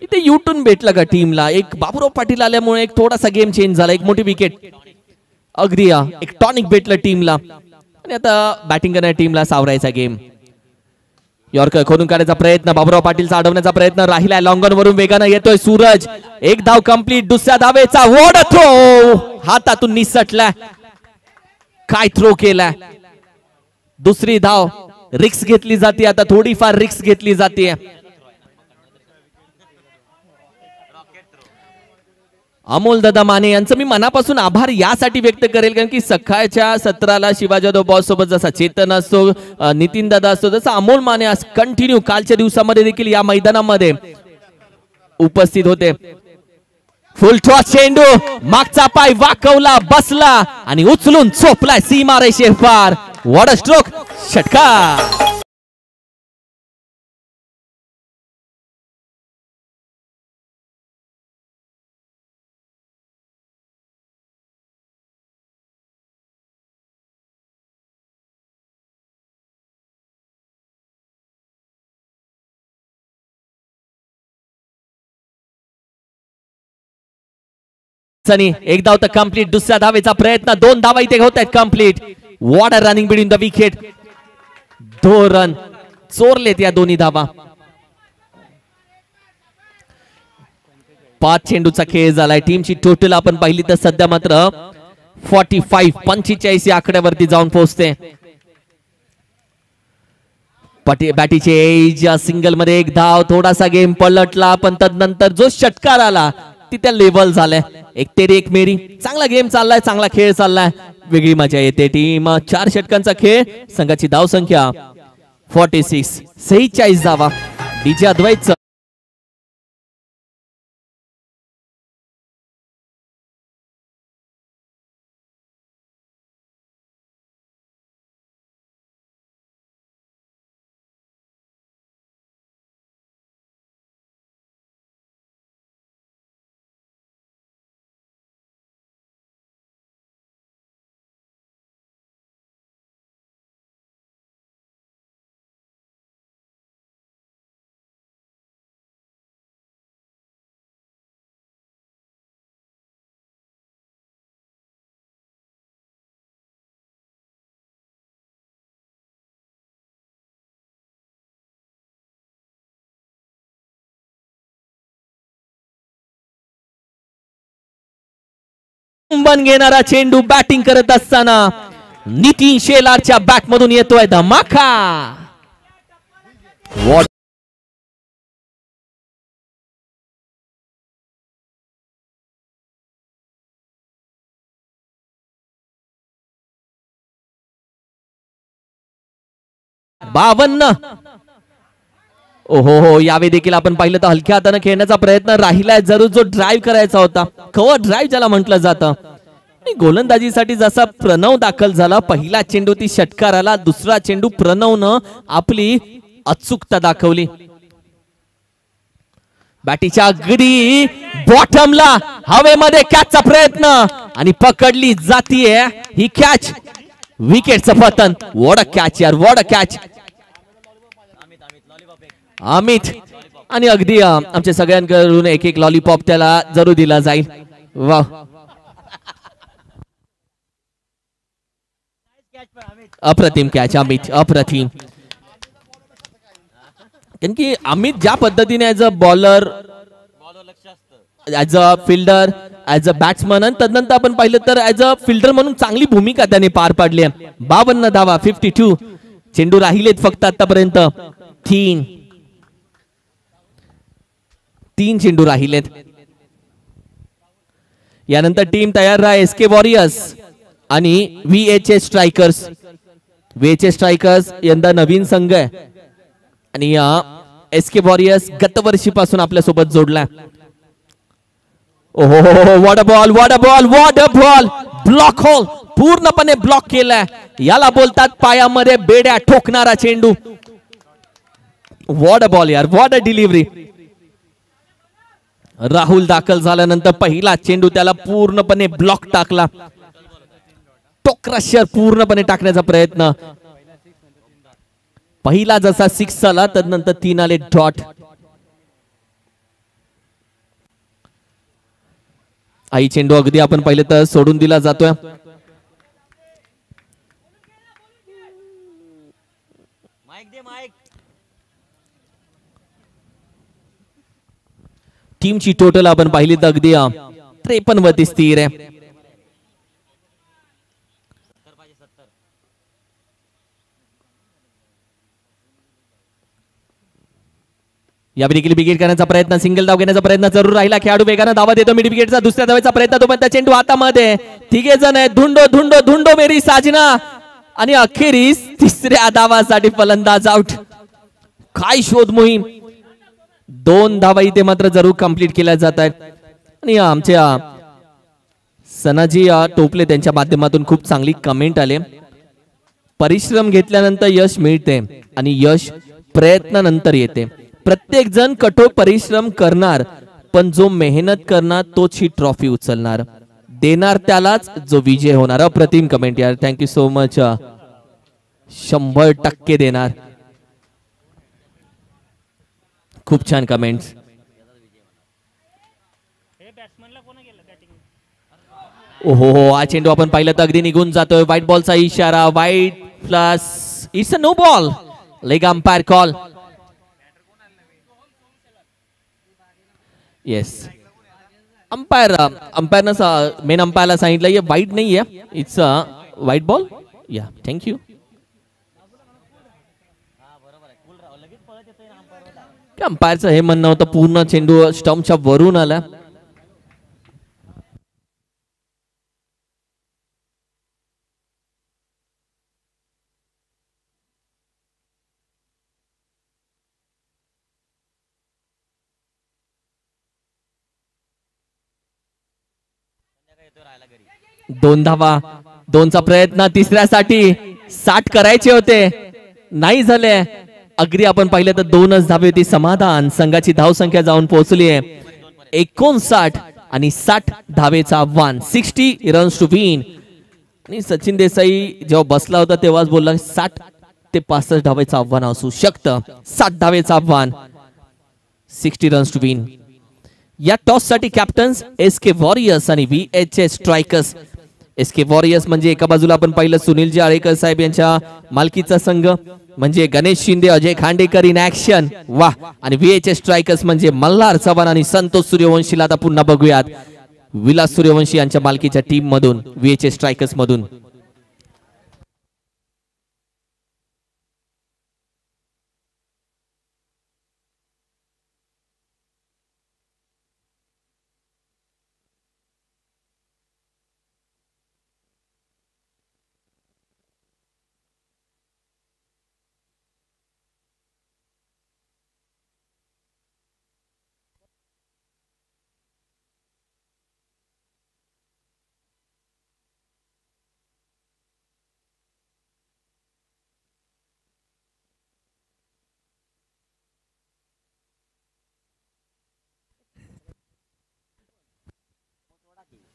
A: इथे युटर्न भेटला का टीमला. एक बाबूराव पाटील आल्यामुळे एक थोडासा गेम चेंज झाला. एक मोठी विकेट अगदी एक टॉनिक भेटलं टीमला आणि आता बॅटिंग करणाऱ्या टीमला सावरायचा गेम. यॉर्कर खोदून काढायचा प्रयत्न, बाबूराव पाटीलचा अडवण्याचा प्रयत्न राहिला. लॉंगॉन वरून वेगानं येतोय सूरज. एक धाव कंप्लीट. दुसऱ्या धावेचा वॉड थ्रो हातातून निसटला. काय थ्रो केलाय. दुसरी धाव. रिक्स घेतली जाते, आता थोडीफार रिक्स घेतली जाते. अमोल दादा माने यांचं मी मनापासून आभार यासाठी व्यक्त करेल कारण की सकाळच्या सत्राला शिवाजी बॉस सोबत जसा चेतन असतो, नितीन दादा असतो, जसा अमोल माने आज कंटिन्यू कालच्या दिवसामध्ये देखील या मैदानामध्ये उपस्थित होते. फुल टॉस चेंडू, मागचा पाय वाकवला, बसला आणि उचलून चोपलाय सीमा रेषे पार. What a stroke. षटकार. एक धाव तर कंप्लीट. दुसऱ्या धावेचा प्रयत्न. 2 धावा इथे होत आहेत complete. What a running between the wicket. 2 run चोरलेत या दोन्ही धावा. 5 चेंडूचा खेळ झालाय. टीमची टोटल आपण पाहिली तर सध्या मात्र 45 या आकड्यावरती जाऊन पोहोचते. बॅटीचे एज सिंगल मध्ये 1 धाव. थोडासा गेम पलटला पण तदनंतर जो षटकार आला तिथे लेवल झालाय. 1 तेरी 1 मेरी. चांगला गेम चाललाय, चांगला खेळ चाललाय, वेगळी मजा येते. टीम 4 षटकांचा खेळ. संघाची धाव संख्या 46 धावा. डीजे अद्वैत बन घेणारा चेंडू बॅटिंग करत असताना नितीन शेलारच्या बॅट मधून येतोय धमाका. बावन्न. ओहो हो, यावेळी देखील आपण पाहिलं तर हलक्या हाताने खेळण्याचा प्रयत्न राहिलाय. जरूर जो ड्राईव्ह करायचा होता, कव्हर ड्राईव्ह ज्याला म्हटलं जातं, गोलंदाजीसाठी जसा प्रणव दाखल झाला, पहिला चेंडू ती षटकाराला, दुसरा चेंडू प्रणवनं आपली अचूकता दाखवली. बॅटीच्या अगदी बॉटमला हवेमध्ये कॅचचा प्रयत्न आणि पकडली जातीये ही कॅच. विकेटचं पतन. वॉट अ कॅच यार, वॉट अ कॅच. अमित आणि अगदी आमच्या सगळ्यांकडून एक एक लॉलीपॉप त्याला जरूर दिला जाईल. वा, अप्रतिम कॅच अमित, अप्रतिम. कारण की अमित ज्या पद्धतीने as a bowler, as a fielder, as a batsman आणि तदनंतर आपण पाहिलं तर ऍज अ फिल्डर म्हणून चांगली भूमिका त्याने पार पाडली आहे. 52 धावा, 52. चेंडू राहिलेत फक्त आतापर्यंत तीन चेंडू राहिलेत. यानंतर टीम तयार राहा एसके वॉरियर्स आणि व्हीएचएस स्ट्रायकर्स. व्हीएचएस स्ट्रायकर्स यंदा नवीन संघ आहे आणि एसके वॉरियर्स गतवर्षीपासून आपल्या सोबत जोडला. ओहो, what a ball, what a ball, what a ball. Block hole पूर्णपणे ब्लॉक केलाय. याला बोलतात पायामध्ये बेड्या ठोकणारा चेंडू. वॉट अ बॉल यार, वॉट अ डिलिव्हरी. राहुल दाखल झाल्यानंतर पहिला चेंडू त्याला पूर्णपणे ब्लॉक टाकला. टोक्रशर पूर्णपणे टाकण्याचा प्रयत्न. पहिला जसा 6 आला तदनंतर 3 आले डॉट. आई चेंडू अगदी आपण पाहिलं तर सोडून दिला जातोय. टीमची टोटल आपण पाहिली तर अगदी 53 वरती स्थिर आहे. या देखील विकेट करण्याचा प्रयत्न, सिंगल धाव घेण्याचा प्रयत्न जरूर राहिला. खेळाडू वेगाने धावा देतो. मिड विकेटचा दुसऱ्या धावेचा प्रयत्न, तो पण त्या चेंडू हातामध्ये. तिघे जण आहेत. धुंडो धुंडो धुंडो मेरी साजना. आणि अखेरीस तिसऱ्या धावासाठी फलंदाज आउट. काय शोध मोहीम. 2 धावा इथे मात्र जरूर कंप्लीट केल्या जात आहेत. आणि आमच्या सनाजी टोपले त्यांच्या माध्यमातून खूप चांगली कमेंट आले. परिश्रम घेतल्यानंतर यश मिळते आणि यश प्रयत्नानंतर येते. प्रत्येक जण कठोर परिश्रम करणार, पण जो मेहनत करणार तोच ही ट्रॉफी उचलणार. देणार त्यालाच जो विजय होणार. अप्रतिम कमेंट यार, थँक्यू सो मच. 100% देणार. खूप छान कमेंट्स. ओहो, हा चेंडू आपण पाहिलं तर अगदी निघून जातोय. व्हाईट बॉलचा इशारा. White plus it's a no ball. Leg umpire call. Yes, अंपायरनं मेन अंपायरला सांगितलं हे वाईट नाहीये, it's a white ball. Yeah, thank you. अंपायरचं हे म्हणणं होतं पूर्ण चेंडू स्टंपच्या वरून आला. दोन धावा, 2चा प्रयत्न तिसऱ्यासाठी. 60 करायचे होते, नाही झाले. अगदी आपण पाहिलं तर 2च धावे होती. समाधान संघाची धावसंख्या जाऊन पोहोचली आहे 59 आणि 60 धावेचं आव्हान. 60 रन्स टू विन. आणि सचिन देसाई जेव्हा बसला होता तेव्हाच बोलला 60 ते 65 धावेचं आव्हान असू शकतं. 60 धावेचं आव्हान, 60 रन्स टू विन. या टॉस साठी कॅप्टन्स एसके वॉरियर्स आणि व्हीएचएस स्ट्रायकर्स. एसके वॉरियर्स म्हणजे एका बाजूला आपण पाहिलं सुनीलजी आळेकर साहेब यांच्या मालकीचा संघ, म्हणजे गणेश शिंदे, अजय खांडेकर इन ऍक्शन. वा. आणि व्हीएचएस स्ट्रायकर्स म्हणजे मल्हार चव्हाण आणि संतोष सूर्यवंशीला आता पुन्हा बघूयात विलास सूर्यवंशी यांच्या मालकीच्या टीम मधून, व्हीएचएस स्ट्रायकर्स मधून.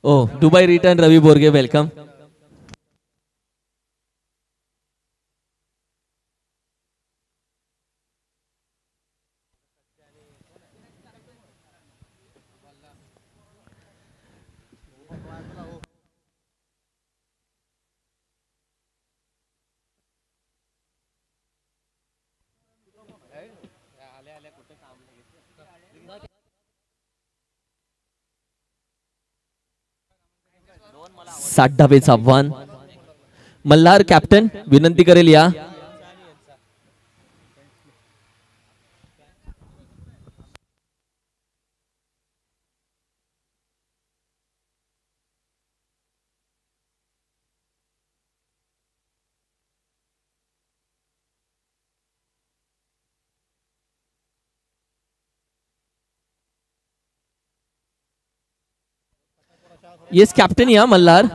A: ओ दुबई रिटर्न रवी बोरगे वेलकम. साठ धावेचं आव्हान. मल्हार कॅप्टन विनंती करेल या. येस कॅप्टन या मल्हार.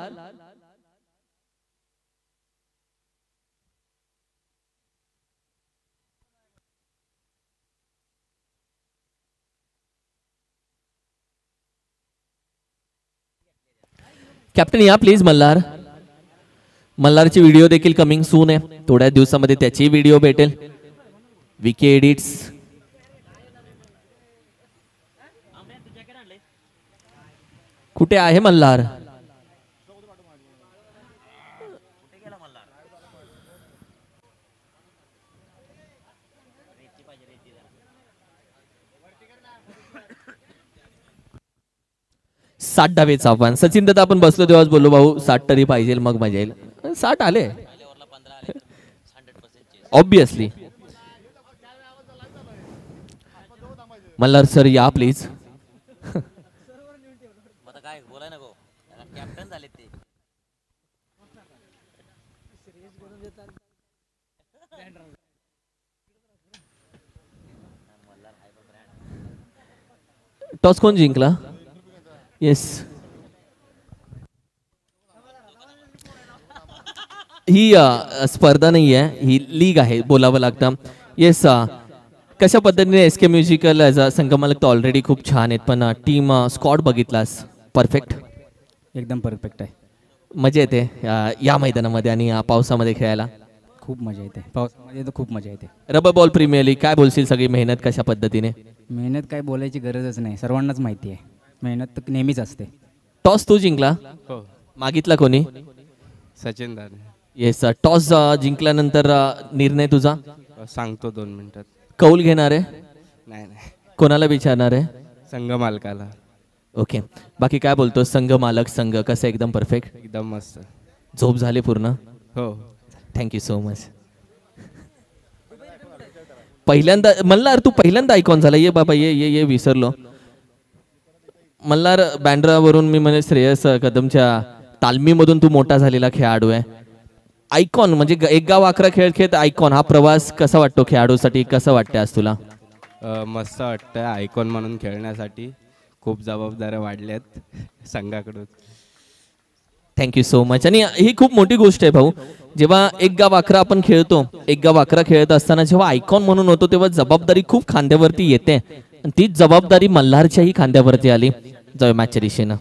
A: कॅप्टन या प्लीज मल्हार. मल्हारची व्हिडिओ देखील कमिंग सून आहे. थोड्या दिवसामध्ये त्याची व्हिडिओ भेटेल. विके एडिट्स. कुठे आहे मल्हार? साठ धावेचं आव्हान. सचिन दादा आपण बसलो तेव्हाच बोललो भाऊ 60 तरी पाहिजे मग मजा येईल. 60 आले ऑब्विसली. मल्हार सर या प्लीज. टॉस कोण जिंकला? येस ही स्पर्धा नाही आहे, ही लीग आहे बोलावं लागतं. येस कशा पद्धतीने S K musical as a संगमालक तर ऑलरेडी खूप छान आहेत, पण टीम स्कॉड बघितलास परफेक्ट.
B: एकदम परफेक्ट आहे.
A: मजा येते या मैदानामध्ये आणि पावसामध्ये खेळायला.
B: खूप मजा येते पावसामध्ये तर खूप मजा येते.
A: रबर बॉल प्रीमियर लीग काय बोलशील? सगळी मेहनत कशा पद्धतीने?
B: मेहनत काय बोलायची गरजच नाही, सर्वांनाच माहिती आहे. मेहनत तर नेहमीच असते.
A: टॉस तू जिंकला,
C: हो
A: मागितला कोणी?
C: सचिन दादा.
A: येस टॉस जिंकल्यानंतर निर्णय तुझा
C: सांगतो 2 मिनिटात.
A: कौल घेणार आहे?
C: नाही नाही,
A: कोणाला विचारणार आहे?
C: संघ मालकाला.
A: ओके बाकी काय बोलतो? संघ मालक संघ कसं? एकदम परफेक्ट,
C: एकदम मस्त.
A: झोप झाली पूर्ण?
C: हो
A: थँक्यू सो मच. पहिल्यांदा मल्हार तू पहिल्यांदा आयकॉन झाला. ये बाबा ये ये ये विसरलो. मल्हार बँड्रावरून मी म्हणजे श्रेयस कदमच्या तालमीमधून तू मोठा झालेला खेळाडू आहे. आयकॉन म्हणजे एक गाव अकरा खेळ खेळत आयकॉन हा प्रवास कसा वाटतो खेळाडूसाठी? कसं वाटतं आज तुला?
C: मस्त वाटतं. आयकॉन म्हणून खेळण्यासाठी खूप जबाबदाऱ्या वाढल्यात संघाकडून.
A: Thank you so much. आणि ही खूप मोठी गोष्ट आहे भाऊ. जेव्हा एक गाव अकरा आपण खेळतो, एक गाव अकरा खेळत असताना जेव्हा आयकॉन म्हणून होतो तेव्हा जबाबदारी खूप खांद्यावरती येते. आणि तीच जबाबदारी मल्हारच्याही खांद्यावरती आली. जाऊ मॅचच्या दिशेनं.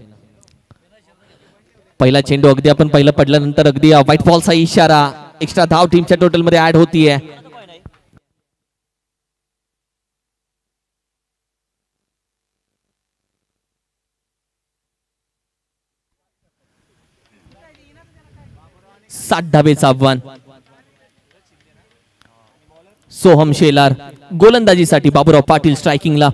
A: पहिला चेंडू अगदी आपण पहिला पडल्यानंतर अगदी व्हाईट बॉलचा इशारा. एक्स्ट्रा धाव टीमच्या टोटल मध्ये ऍड होतीये. साठ धावेचं आव्हान. सोहम शेलार गोलंदाजीसाठी, बाबूराव पाटील स्ट्रायकिंगला.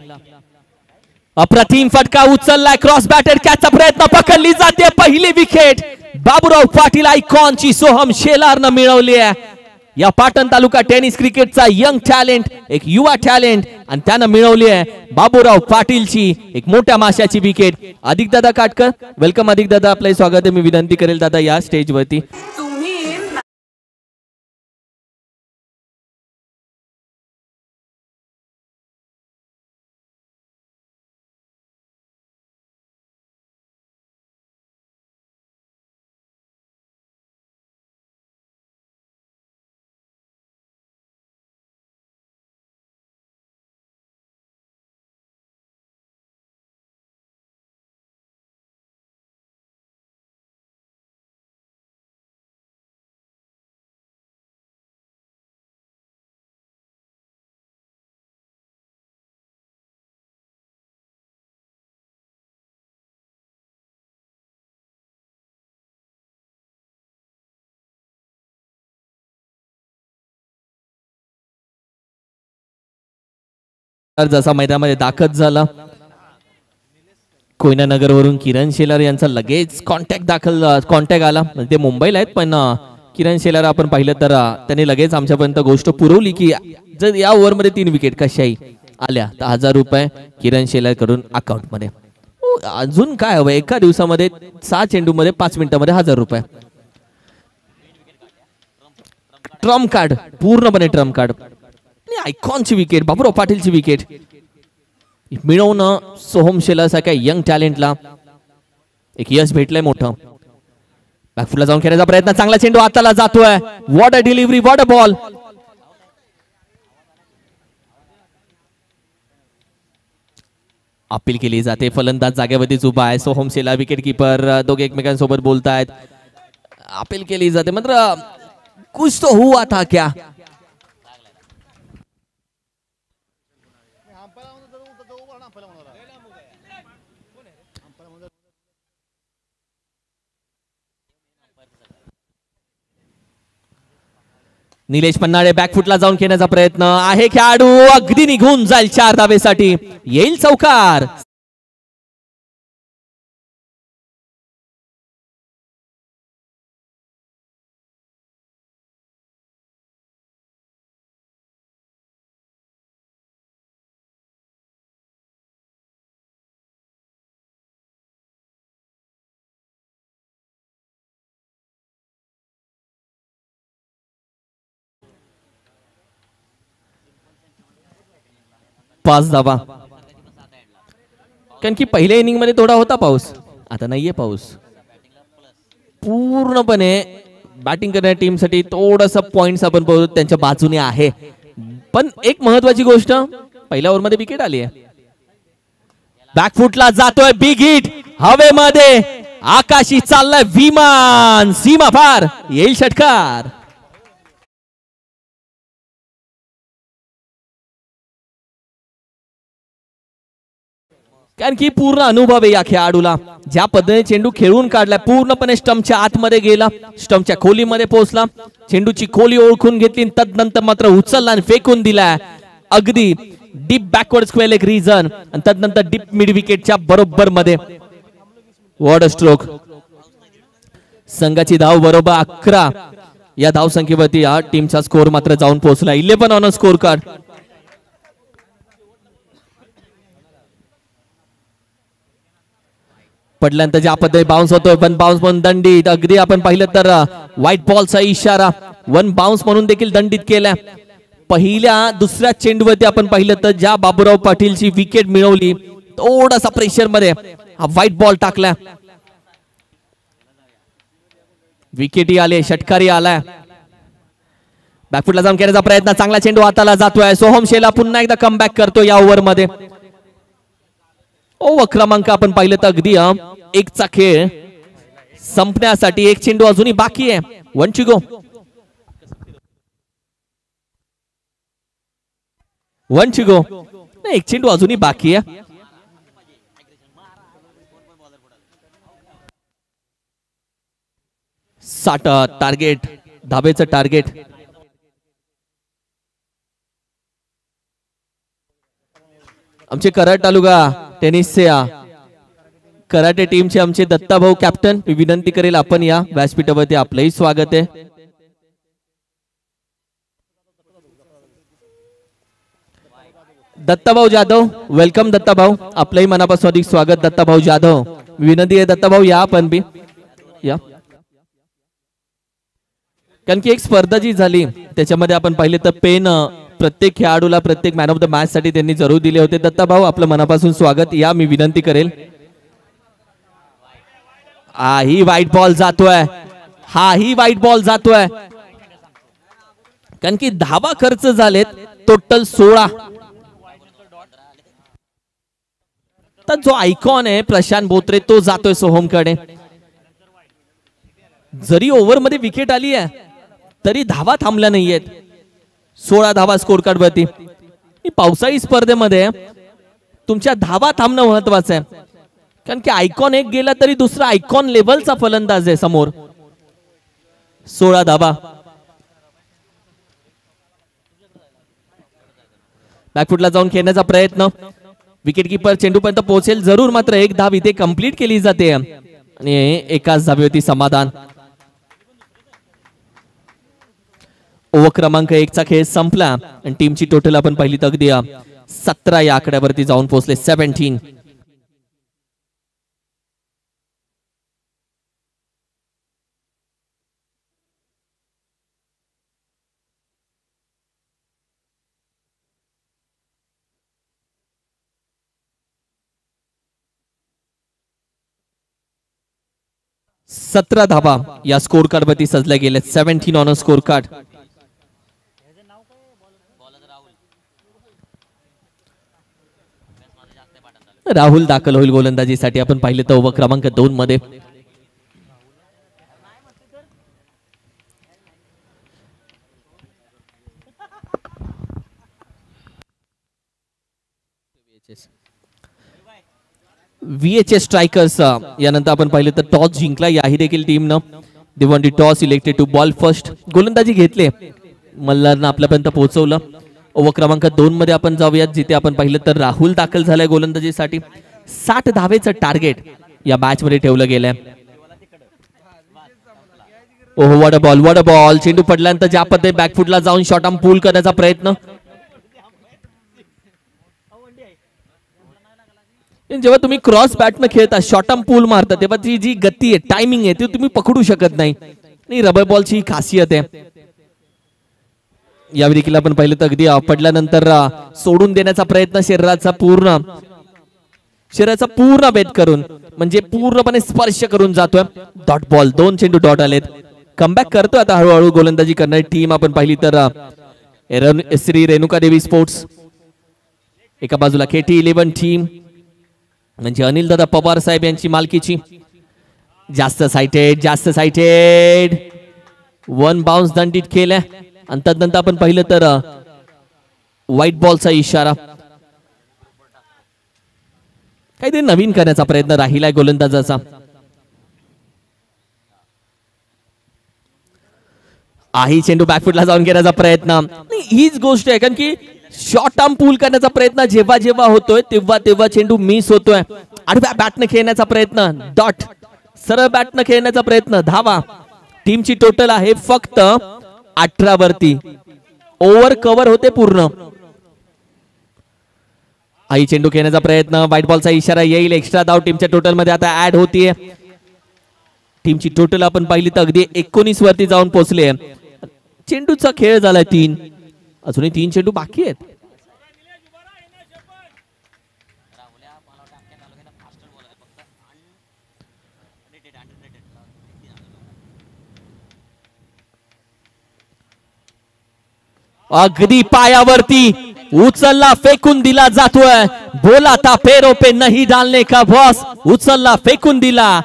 A: अप्रतिम फटका उचललाय, क्रॉस बॅटर कॅचचा प्रयत्न, पकडली जाते पहिली विकेट. बाबूराव पाटील आयकॉनची सोहम शेलारनं मिळवली आहे. या पाटण तालुका टेनिस क्रिकेटचा यंग टॅलेंट, एक युवा टॅलेंट, आणि त्यानं मिळवली आहे बाबूराव पाटीलची एक मोठ्या माशाची विकेट. अधिक दादा काटकर वेलकम. अधिक दादा आपलं स्वागत आहे. मी विनंती करेल दादा या स्टेजवरती. जसा मैदानामध्ये दाखल झाला, कोयना नगरवरून किरण शेलार यांचा लगेच कॉन्टॅक्ट आला. ते मुंबईला आहेत, पण किरण शेलार आपण पाहिलं तर त्यांनी लगेच आमच्यापर्यंत गोष्ट पुरवली की जर या ओव्हरमध्ये 3 विकेट कशाही आल्या तर 1000 रुपये किरण शेलार कडून अकाउंट मध्ये. अजून काय हवं, एका दिवसामध्ये 6 चेंडूमध्ये 5 मिनिटांमध्ये 1000 रुपये. ट्रम्प कार्ड, पूर्णपणे ट्रम्प कार्ड. आयकॉनची विकेट, बाबूराव पाटीलची विकेट मिळवणं सोहम शेलार सारख्या यंग टॅलेंटला एक यश भेटलंय मोठं. बॅकफुटला जाऊन खेळण्याचा प्रयत्न, चांगला चेंडू हाताला जातोय. What a delivery, what a ball. Appeal केली जाते, फलंदाज जागेवरतीच उभा आहे. सोहम शेलार विकेट कीपर दोघे एकमेकांसोबत बोलतायत. अपील केली जाते, मात्र कुछ तो हुआ था क्या. निलेश पन्नाळे बॅकफुटला जाऊन खेळण्याचा प्रयत्न आहे. खेळाडू अगदी निघून जाईल 4 धावेसाठी, येईल चौकार. पाच धावा, कारण की पहिल्या इनिंग मध्ये थोडा होता पाऊस, आता नाहीये पाऊस. पूर्णपणे बॅटिंग करणाऱ्या टीम साठी थोडस पॉइंट्स आपण बघू त्यांच्या बाजूने आहे. पण एक महत्वाची गोष्ट, पहिल्या ओव्हर मध्ये विकेट आली आहे. बॅकफुटला जातोय, बिग हिट हवेमध्ये, आकाशी चाललाय विमान, सीमा पार, येईल षटकार. कारण की पूर्ण अनुभव आहे या खेळाडूला. ज्या पद्धतीने चेंडू खेळून काढलाय, पूर्णपणे स्टंपच्या आतमध्ये गेला, स्टंपच्या खोलीमध्ये पोहोचला, चेंडूची खोली ओळखून घेतली, तदनंतर मात्र उचलला आणि फेकून दिलाय अगदी डीप बॅकवर्ड स्क्वेअर एक रिजन, आणि तदनंतर डीप मिड विकेटच्या बरोबर मध्ये. What a stroke. संघाची धाव बरोबर 11. या धाव संख्येवरती या टीमचा स्कोर मात्र जाऊन पोहोचला. 11 ऑन अ स्कोर कार्ड. पडल्यानंतर ज्या पद्धतीने बाउन्स होतोय, पण बाउन्स म्हणून दंडित, अगदी आपण पाहिलं तर व्हाईट बॉलचा इशारा 1 बाउन्स म्हणून देखील दंडित केलाय. पहिल्या दुसऱ्या चेंडूवरती आपण पाहिलं तर ज्या बाबूराव पाटीलची विकेट मिळवली, थोडासा प्रेशर मध्ये हा व्हाईट बॉल टाकला, विकेटही आले, षटकारी आलाय. बॅकफुटला जाऊन खेळण्याचा प्रयत्न, चांगला चेंडू हाताला जातोय. सोहम शेलार पुन्हा एकदा कमबॅक करतो या ओव्हर मध्ये. ओव्हर क्रमांक आपण पाहिलं तर अगदी 1चा खेळ संपण्यासाठी 1 चेंडू अजूनही बाकी आहे. 1 टू गो. 1 to go. 1 चेंडू अजूनही बाकी आहे. साठ टार्गेट, धाबेचं टार्गेट. आमचे कराड तालुका टेनिसचे कराटे टीमचे आमचे दत्ताभाऊ कॅप्टन, मी विनंती करेल आपण या व्यासपीठावरती, आपलंही स्वागत आहे. दत्ताभाऊ जाधव, वेलकम दत्ताभाऊ, आपलंही मनापासून अधिक स्वागत दत्ताभाऊ जाधव. विनंती आहे दत्ताभाऊ या आपण बी या. कारण की एक स्पर्धा जी झाली त्याच्यामध्ये आपण पाहिले तर पेन प्रत्येक खेळाडूला प्रत्येक मॅन ऑफ द मॅच साठी त्यांनी जरूर दिले होते. दत्ताभाऊ आपलं मनापासून स्वागत, या मी विनंती करेल. ही व्हाईट बॉल जातोय, ही व्हाईट बॉल जातोय, कारण की धावा खर्च झालेत टोटल 16. तर जो आयकॉन आहे प्रशांत बोत्रे तो जातोय सोहमकडे. जरी ओव्हर मध्ये विकेट आली आहे तरी धावा थांबल्या नाहीयेत. 16 धावा स्कोर कार्ड वरती. पावसाळी स्पर्धेमध्ये तुमच्या धावा थांबणं महत्वाचं आहे, कारण की आयकॉन एक गेला तरी दुसरा आयकॉन लेवलचा फलंदाज आहे समोर. 16 धावा. बॅकफुटला जाऊन खेळण्याचा प्रयत्न, विकेट किपर चेंडूपर्यंत पोहोचेल जरूर, मात्र एक धाव इथे कंप्लीट केली जाते आणि एकाच धावेवरती समाधान. ओव्हर क्रमांक 1 चा खेळ संपला आणि टीमची टोटल आपण पाहिली तर अगदी 17 या आकड्यावरती जाऊन पोहोचले. 17. सतरा धाबा या स्कोर कार्ड वरती सजल्या गेल्या. 17 on a score card. Rahul दाखल होईल गोलंदाजीसाठी. आपण पाहिले तर ओव्हर क्रमांक 2 मध्ये VHS स्ट्रायकर्स यानंतर आपण पाहिलं तर टॉस जिंकला. याही देखील टीमनं they won the toss, elected to bowl first. गोलंदाजी घेतले, मल्हारनं आपल्यापर्यंत पोहोचवलं. ओव्हर क्रमांक 2 मध्ये आपण जाऊयात, जिथे आपण पाहिलं तर राहुल दाखल झालाय गोलंदाजीसाठी. 60 धावेचं टार्गेट या मॅच मध्ये ठेवलं गेलंय. ओहो, वॉट अ बॉल. चेंडू पडल्यानंतर ज्या पद्धतीने बॅकफुटला जाऊन शॉर्ट आर्म पूल करण्याचा प्रयत्न. जेव्हा तुम्ही क्रॉस बॅटनं खेळता, शॉर्ट आर्म पूल मारता, तेव्हा ती जी गती आहे, टायमिंग आहे, ती तुम्ही पकडू शकत नाही. रबर बॉलची ही खासियत आहे. यावेळी देखील आपण पाहिलं तर अगदी पडल्यानंतर सोडून देण्याचा प्रयत्न, शरीराचा पूर्ण वेध करून, म्हणजे पूर्णपणे स्पर्श करून जातोय. Dot ball. 2 चेंडू डॉट आलेत. कमबॅक करतोय आता हळूहळू गोलंदाजी करणारी टीम. आपण पाहिली तर श्री रेणुका देवी स्पोर्ट्स, एका बाजूला KT11 टीम म्हणजे अनिल दादा पवार साहेब यांची मालकीची. जास्त साइटेड 1 बाउन्स दंडित केल्या. आणि तदनंतर आपण पाहिलं तर व्हाईट बॉलचा इशारा. काहीतरी नवीन करण्याचा प्रयत्न राहिलाय गोलंदाजाचा. ही चेंडू बॅकफुटला जाऊन घेण्याचा प्रयत्न. हीच गोष्ट आहे, कारण की शॉर्ट आर्म पूल करण्याचा प्रयत्न जेव्हा जेव्हा होतोय तेव्हा चेंडू मिस होतोय. आडव्या बॅटनं खेळण्याचा प्रयत्न, डॉट. सरळ बॅटनं खेळण्याचा प्रयत्न, धावा. टीमची टोटल आहे फक्त 18 वरती. ओव्हर कव्हर होते पूर्ण. आई चेंडू खेळण्याचा प्रयत्न, व्हाईट बॉलचा इशारा येईल. एक्स्ट्रा धाव टीमच्या टोटल मध्ये आता ऍड होतीये. टीमची टोटल आपण पाहिली तर अगदी 19 वरती जाऊन पोहोचले. चेंडूचा खेळ झालाय 3. अजूनही 3 चेंडू बाकी आहेत. अगदी पायावरती उचलला, फेकून दिला जातोय. बोला था पैरों पे नहीं डालने का बॉस. उचलला, फेकून दिला.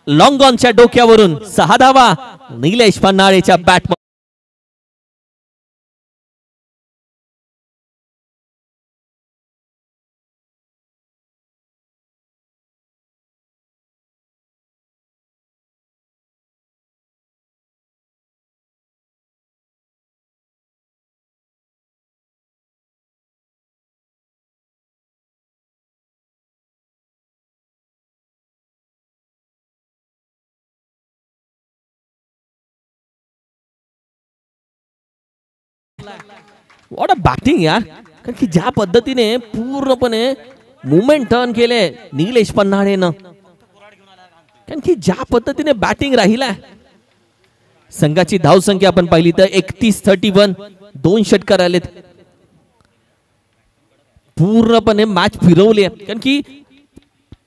A: लॉंग ऑनच्या डोक्यावरून 6 धावा निलेश पन्हाळेच्या बॅट. व्हॉट अ बॅटिंग यार. कारण की ज्या पद्धतीने पूर्णपणे मुवमेंट टर्न केले निलेश पन्हाळेनं, कारण की ज्या पद्धतीने बॅटिंग राहिलाय. संघाची धावसंख्या आपण पाहिली तर 31-31. 2 षटकार आलेत. पूर्णपणे मॅच फिरवली आहे. कारण की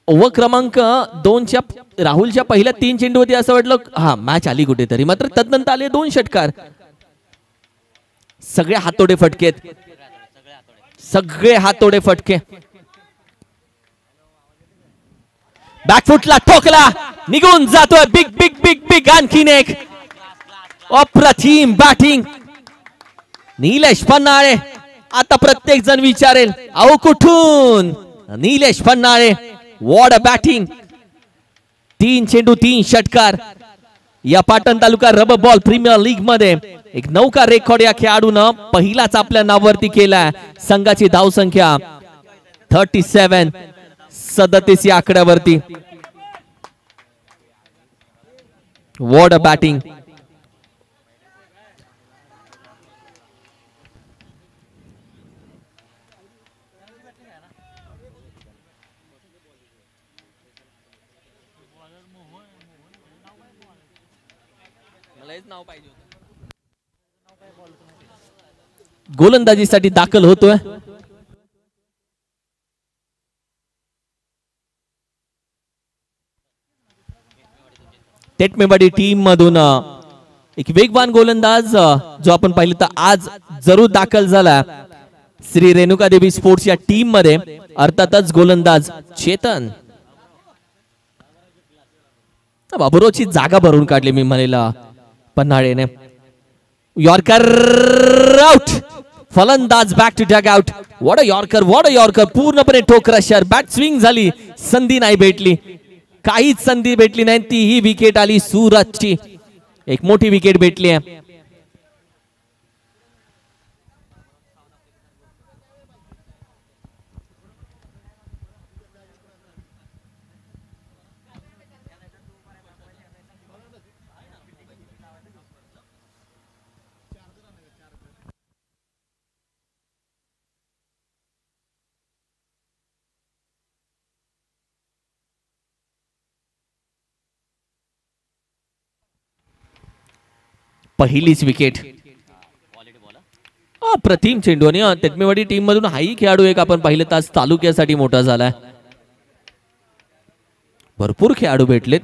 A: ओव्हर क्रमांक 2च्या राहुलच्या पहिल्या 3 चेंडू होती, असं वाटलं मॅच आली कुठेतरी. मात्र तदनंतर आले 2 षटकार. सगळे हातोडे फटकेत, सगळे हातोडे फटके. बॅकफुटला ठोकला, निघून जातोय. बिग बिग बिग बिग आणखीन एक अप्रतिम बॅटिंग निलेश पन्हाळे. आता प्रत्येक जण विचारेल, अहो कुठून Nilesh Panhale. What a batting. 3 चेंडू 3 षटकार. या Patan taluka rubber ball premier league मध्ये एक नौका रेकॉर्ड या खेळाडूनं पहिलाच आपल्या नावावरती केलाय. संघाची धावसंख्या 37 या आकड्यावरती. What a batting. गोलंदाजीसाठी दाखल होतोय. टेटमेवाडी टीम मधून एक वेगवान गोलंदाज जो आपण पाहिलं तर आज जरूर दाखल झाला श्री रेणुका देवी स्पोर्ट्स या टीम मध्ये. अर्थातच गोलंदाज चेतन. बाबुरावची जागा भरून काढली मी म्हणेला पन्हाळेने. Yorker out. फलंदाज back to dugout. What a yorker, what a yorker. पूर्णपणे ठोकरशर. बॅट स्विंग झाली, संधी नाही भेटली. काहीच संधी भेटली नाही. ती ही विकेट आली सूरजची. एक मोठी विकेट भेटली आहे. पहिलीच विकेट. अप्रतिम चेंडू. आणि तेटमेवाडी टीम मधून हाही खेळाडू एक आपण पाहिलं तास तालुक्यासाठी मोठा झालाय. भरपूर खेळाडू भेटलेत.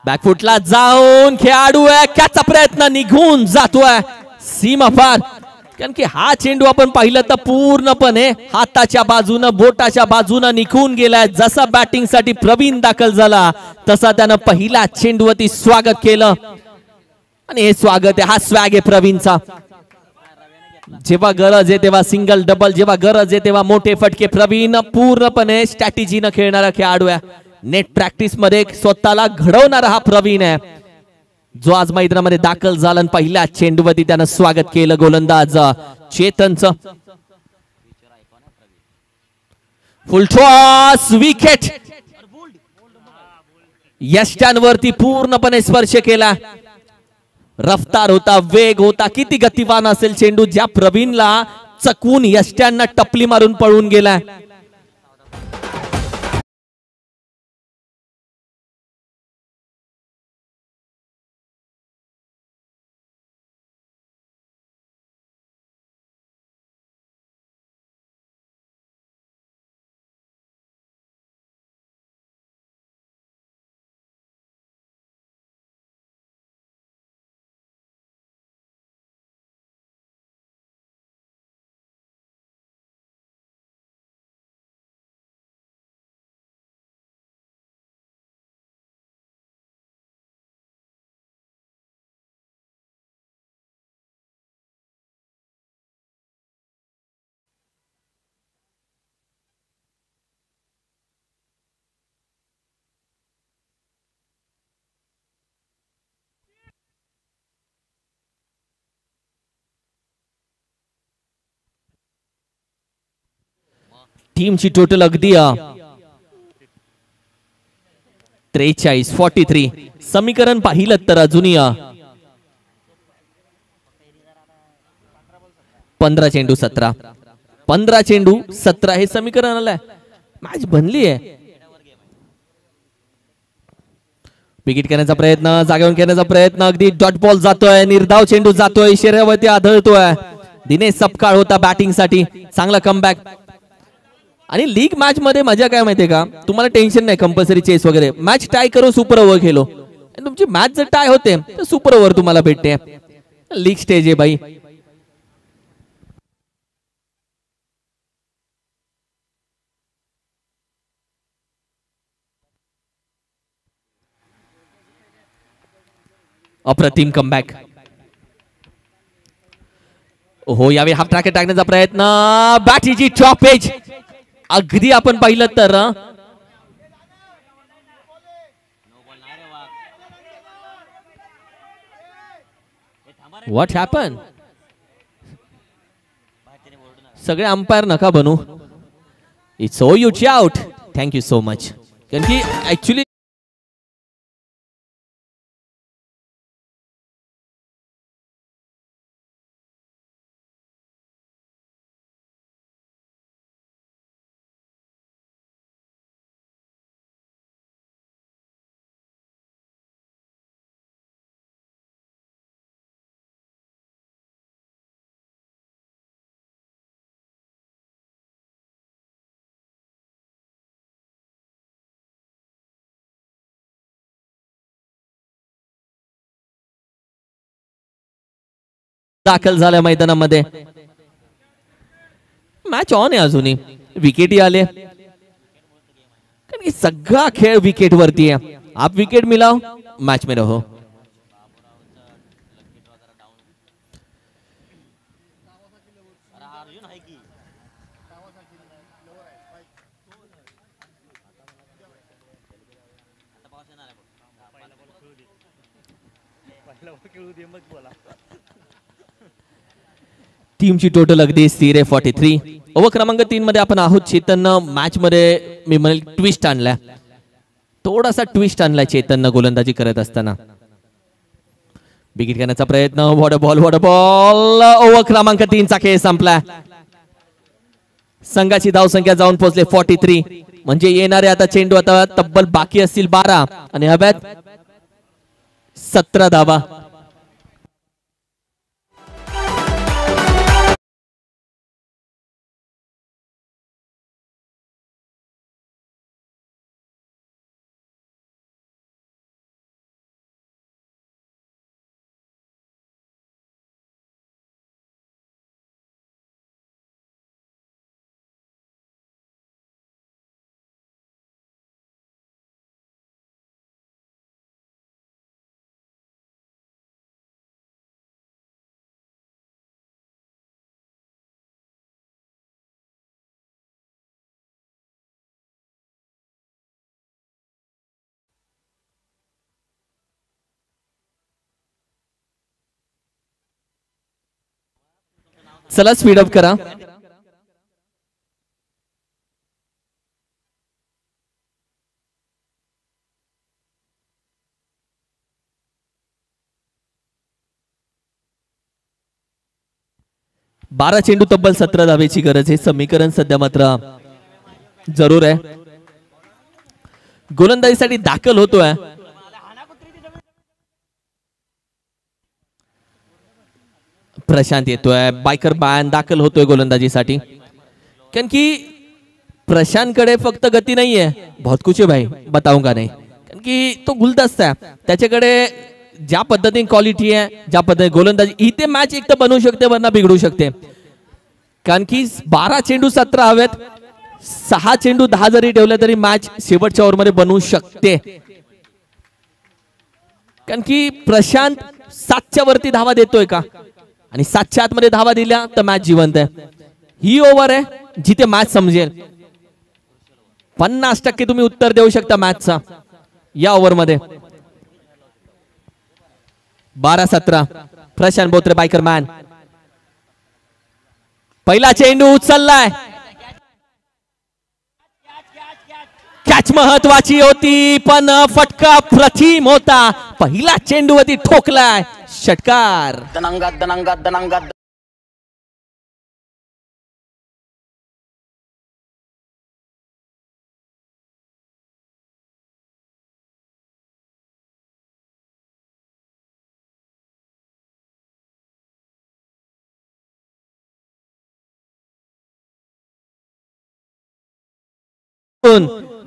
A: बॅकफुटला जाऊन खेळाडू आहे. कॅचचा प्रयत्न निघून जातोय सीमा पार. कारण की हा चेंडू आपण पाहिलं तर पूर्णपणे हाताच्या बाजूनं बोटाच्या बाजूनं निघून गेलाय. जसा बॅटिंग साठी प्रवीण दाखल झाला तसा त्यानं पहिला चेंडूवरती स्वागत केलं. आणि हे स्वागत आहे, हा स्वॅग आहे प्रवीणचा. जेव्हा गरज आहे तेव्हा सिंगल डबल, जेव्हा गरज आहे तेव्हा मोठे फटके. प्रवीण पूर्णपणे स्ट्रॅटेजीनं खेळणारा खेळाडू आहे. नेट प्रॅक्टिस मध्ये स्वतःला घडवणारा हा प्रवीण आहे, जो आज मैदानामध्ये दाखल झाला. पहिल्या चेंडूवरती त्यानं स्वागत केलं गोलंदाज चेतनचं. फुल टॉस विकेट. यष्ट्यांवरती पूर्णपणे स्पर्श केला. रफ्तार होता, वेग होता, किती गतिवान असेल चेंडू. ज्या प्रवीणला चकवून यष्ट्यांना टपली मारून पळून गेला. टीमची टोटल अगदी 43 समीकरण पाहिलं तर अजूनही 15 चेंडू 17 15 चेंडू 17 हे समीकरण आलंय. मॅच बनली आहे. विकेट करण्याचा प्रयत्न, जागेवर करण्याचा प्रयत्न, अगदी डॉट बॉल जातोय, निर्धाव चेंडू जातोय, शरीरावरती आढळतोय. दिनेश सपकाळ होता बॅटिंग साठी. चांगला कमबॅक. आणि लीग मॅच मध्ये मजा काय माहितीये का, तुम्हाला टेन्शन नाही कंपल्सरी चेस वगैरे. मॅच टाय करो सुपर ओव्हर खेलो. तुमची मॅच जर टाय होते तर सुपर ओव्हर तुम्हाला भेटते. लीग स्टेज आहे भाई. अप्रतिम कमबॅक. हो, यावेळी हाफ ट्रॅकेट टाकण्याचा प्रयत्न, बॅटीची टॉप एज. अगदी आपण पाहिलं तर व्हॉट हॅपन. सगळे अंपायर नका बनू. इट्स सो युची आउट. Thank you so much. कारण की ऍक्च्युली दाखल झाल्या मैदानामध्ये. मॅच ऑन आहे अजूनही. विकेटही आले. कारण की सगळा खेळ विकेट वरती आहे. आप विकेट मिलाव मॅच में रहो. टीमची टोटल अगदी स्थिर आहे 43. ओव्हर क्रमांक 3 मध्ये आपण आहोत. चेतननं मॅच मध्ये मी म्हणेल ट्विस्ट आणलाय. थोडासा ट्विस्ट आणलाय चेतननं गोलंदाजी करत असताना. विकेट घेण्याचा प्रयत्न. What ball. ओव्हर क्रमांक 3 चा खेळ संपला. संघाची धावसंख्या जाऊन पोहोचले 43. म्हणजे येणारे आता चेंडू आता तब्बल बाकी असतील 12 आणि हव्यात 17 धावा. चला स्पीड अप करा. बारा चेंडू तब्बल 17 धावेची गरज आहे. समीकरण सध्या मात्र जरूर आहे. गोलंदाजीसाठी दाखल होतोय प्रशांत. येतोय बायकर बॅन दाखल होतोय गोलंदाजीसाठी. कारण की प्रशांत कडे फक्त गती नाहीये. बहुत कुछ है भाई, बताऊंगा नहीं. कारण की तो गुलदस्ता आहे. त्याच्याकडे ज्या पद्धतीने क्वालिटी आहे, ज्या पद्धतीने गोलंदाजी, इथे मॅच एक तर बनवू शकते वरना बिघडू शकते. कारण की 12 चेंडू 17 हवेत. 6 चेंडू 10 जरी ठेवले तरी मॅच शेवटच्या ओव्हर मध्ये बनवू शकते. कारण की प्रशांत 7च्या वरती धावा देतोय का, आणि 7च्या आतमध्ये धावा दिल्या तर मॅच जिवंत आहे. ही ओव्हर आहे जिथे मॅच समजेल. 50% तुम्ही उत्तर देऊ शकता मॅचचा या ओव्हर मध्ये. 12-17. Prashant Botre biker man. पहिला चेंडू उचललाय. कॅच महत्वाची होती पण फटका प्रतिम होता. पहिला चेंडूवरती ठोकलाय. षटकार.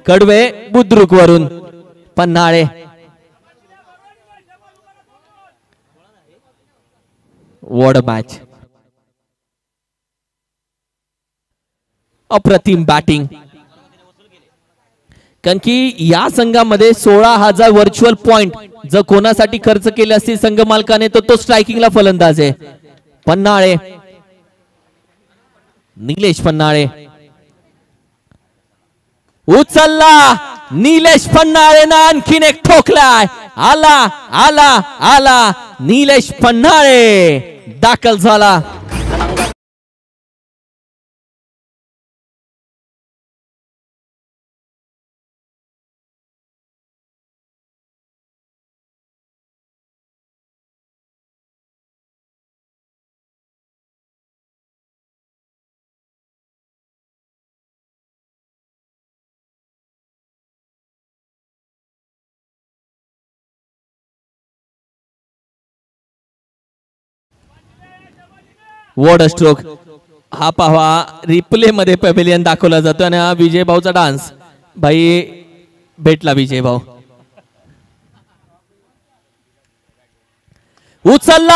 A: कडवे बुद्रुक वरून पन्हाळे. What a match. अप्रतिम बॅटिंग. कारण की या संघामध्ये 16,000 व्हर्च्युअल पॉइंट जर कोणासाठी खर्च केले असतील संघ मालकाने तर तो स्ट्रायकिंगला फलंदाज आहे. पन्हाळे निलेश पन्हाळे उचलला, निलेश पन्हाळेनं आणखीन एक ठोकलाय, आला आला आला, निलेश पन्हाळे दाखल झाला. वॉड स्ट्रोक हा पहा रिप्ले मध्ये पॅव्हिलियन दाखवला जातो आणि हा विजय भाऊचा डान्स. भाई भेटला विजय भाऊ, उचलला,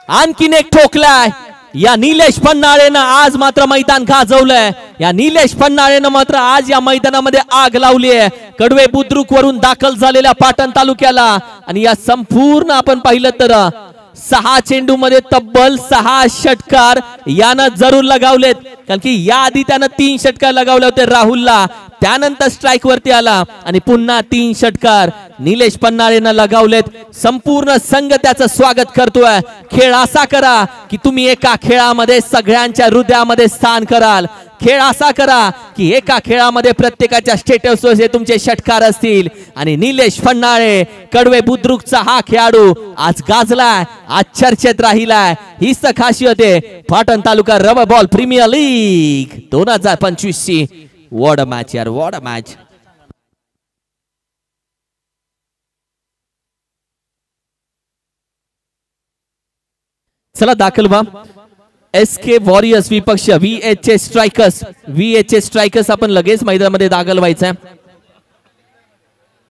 A: आणखीन एक ठोकलाय. या निलेश पन्हाळेनं आज मात्र मैदान गाजवलंय. या निलेश पन्हाळेनं मात्र आज या मैदानामध्ये आग लावली आहे. कडवे बुद्रुक वरून दाखल झालेल्या पाटण तालुक्याला. आणि या संपूर्ण आपण पाहिलं तर 6 चेंडू मध्ये तब्बल 6 षटकार यानं जरूर लगावलेत. कारण की याआधी त्यानं 3 षटकार लगावले होते राहुलला, त्यानंतर स्ट्राइक वरती आला आणि पुन्हा 3 षटकार निलेश पन्हाळेनं लगावलेत. संपूर्ण संघ त्याचं स्वागत करतोय. खेळ असा करा की तुम्ही एका खेळामध्ये सगळ्यांच्या हृदयामध्ये स्थान कराल. खेळ असा करा की एका खेळामध्ये प्रत्येकाच्या स्टेटसवर तुमचे षटकार असतील. आणि निलेश पन्हाळे कडवे बुद्रुकचा हा खेळाडू आज गाजलाय, आज चर्चेत राहिलाय. हीच तर खासियत आहे Patan taluka rubber ball premier league 2025 ची. वॉट अ मॅच यार, वॉट अ मॅच. चला दाखल व्हा. SK वॉरियर्स विपक्ष VHS स्ट्रायकर्स. VHS स्ट्रायकर्स आपण लगेच मैदानामध्ये दाखल व्हायचंय.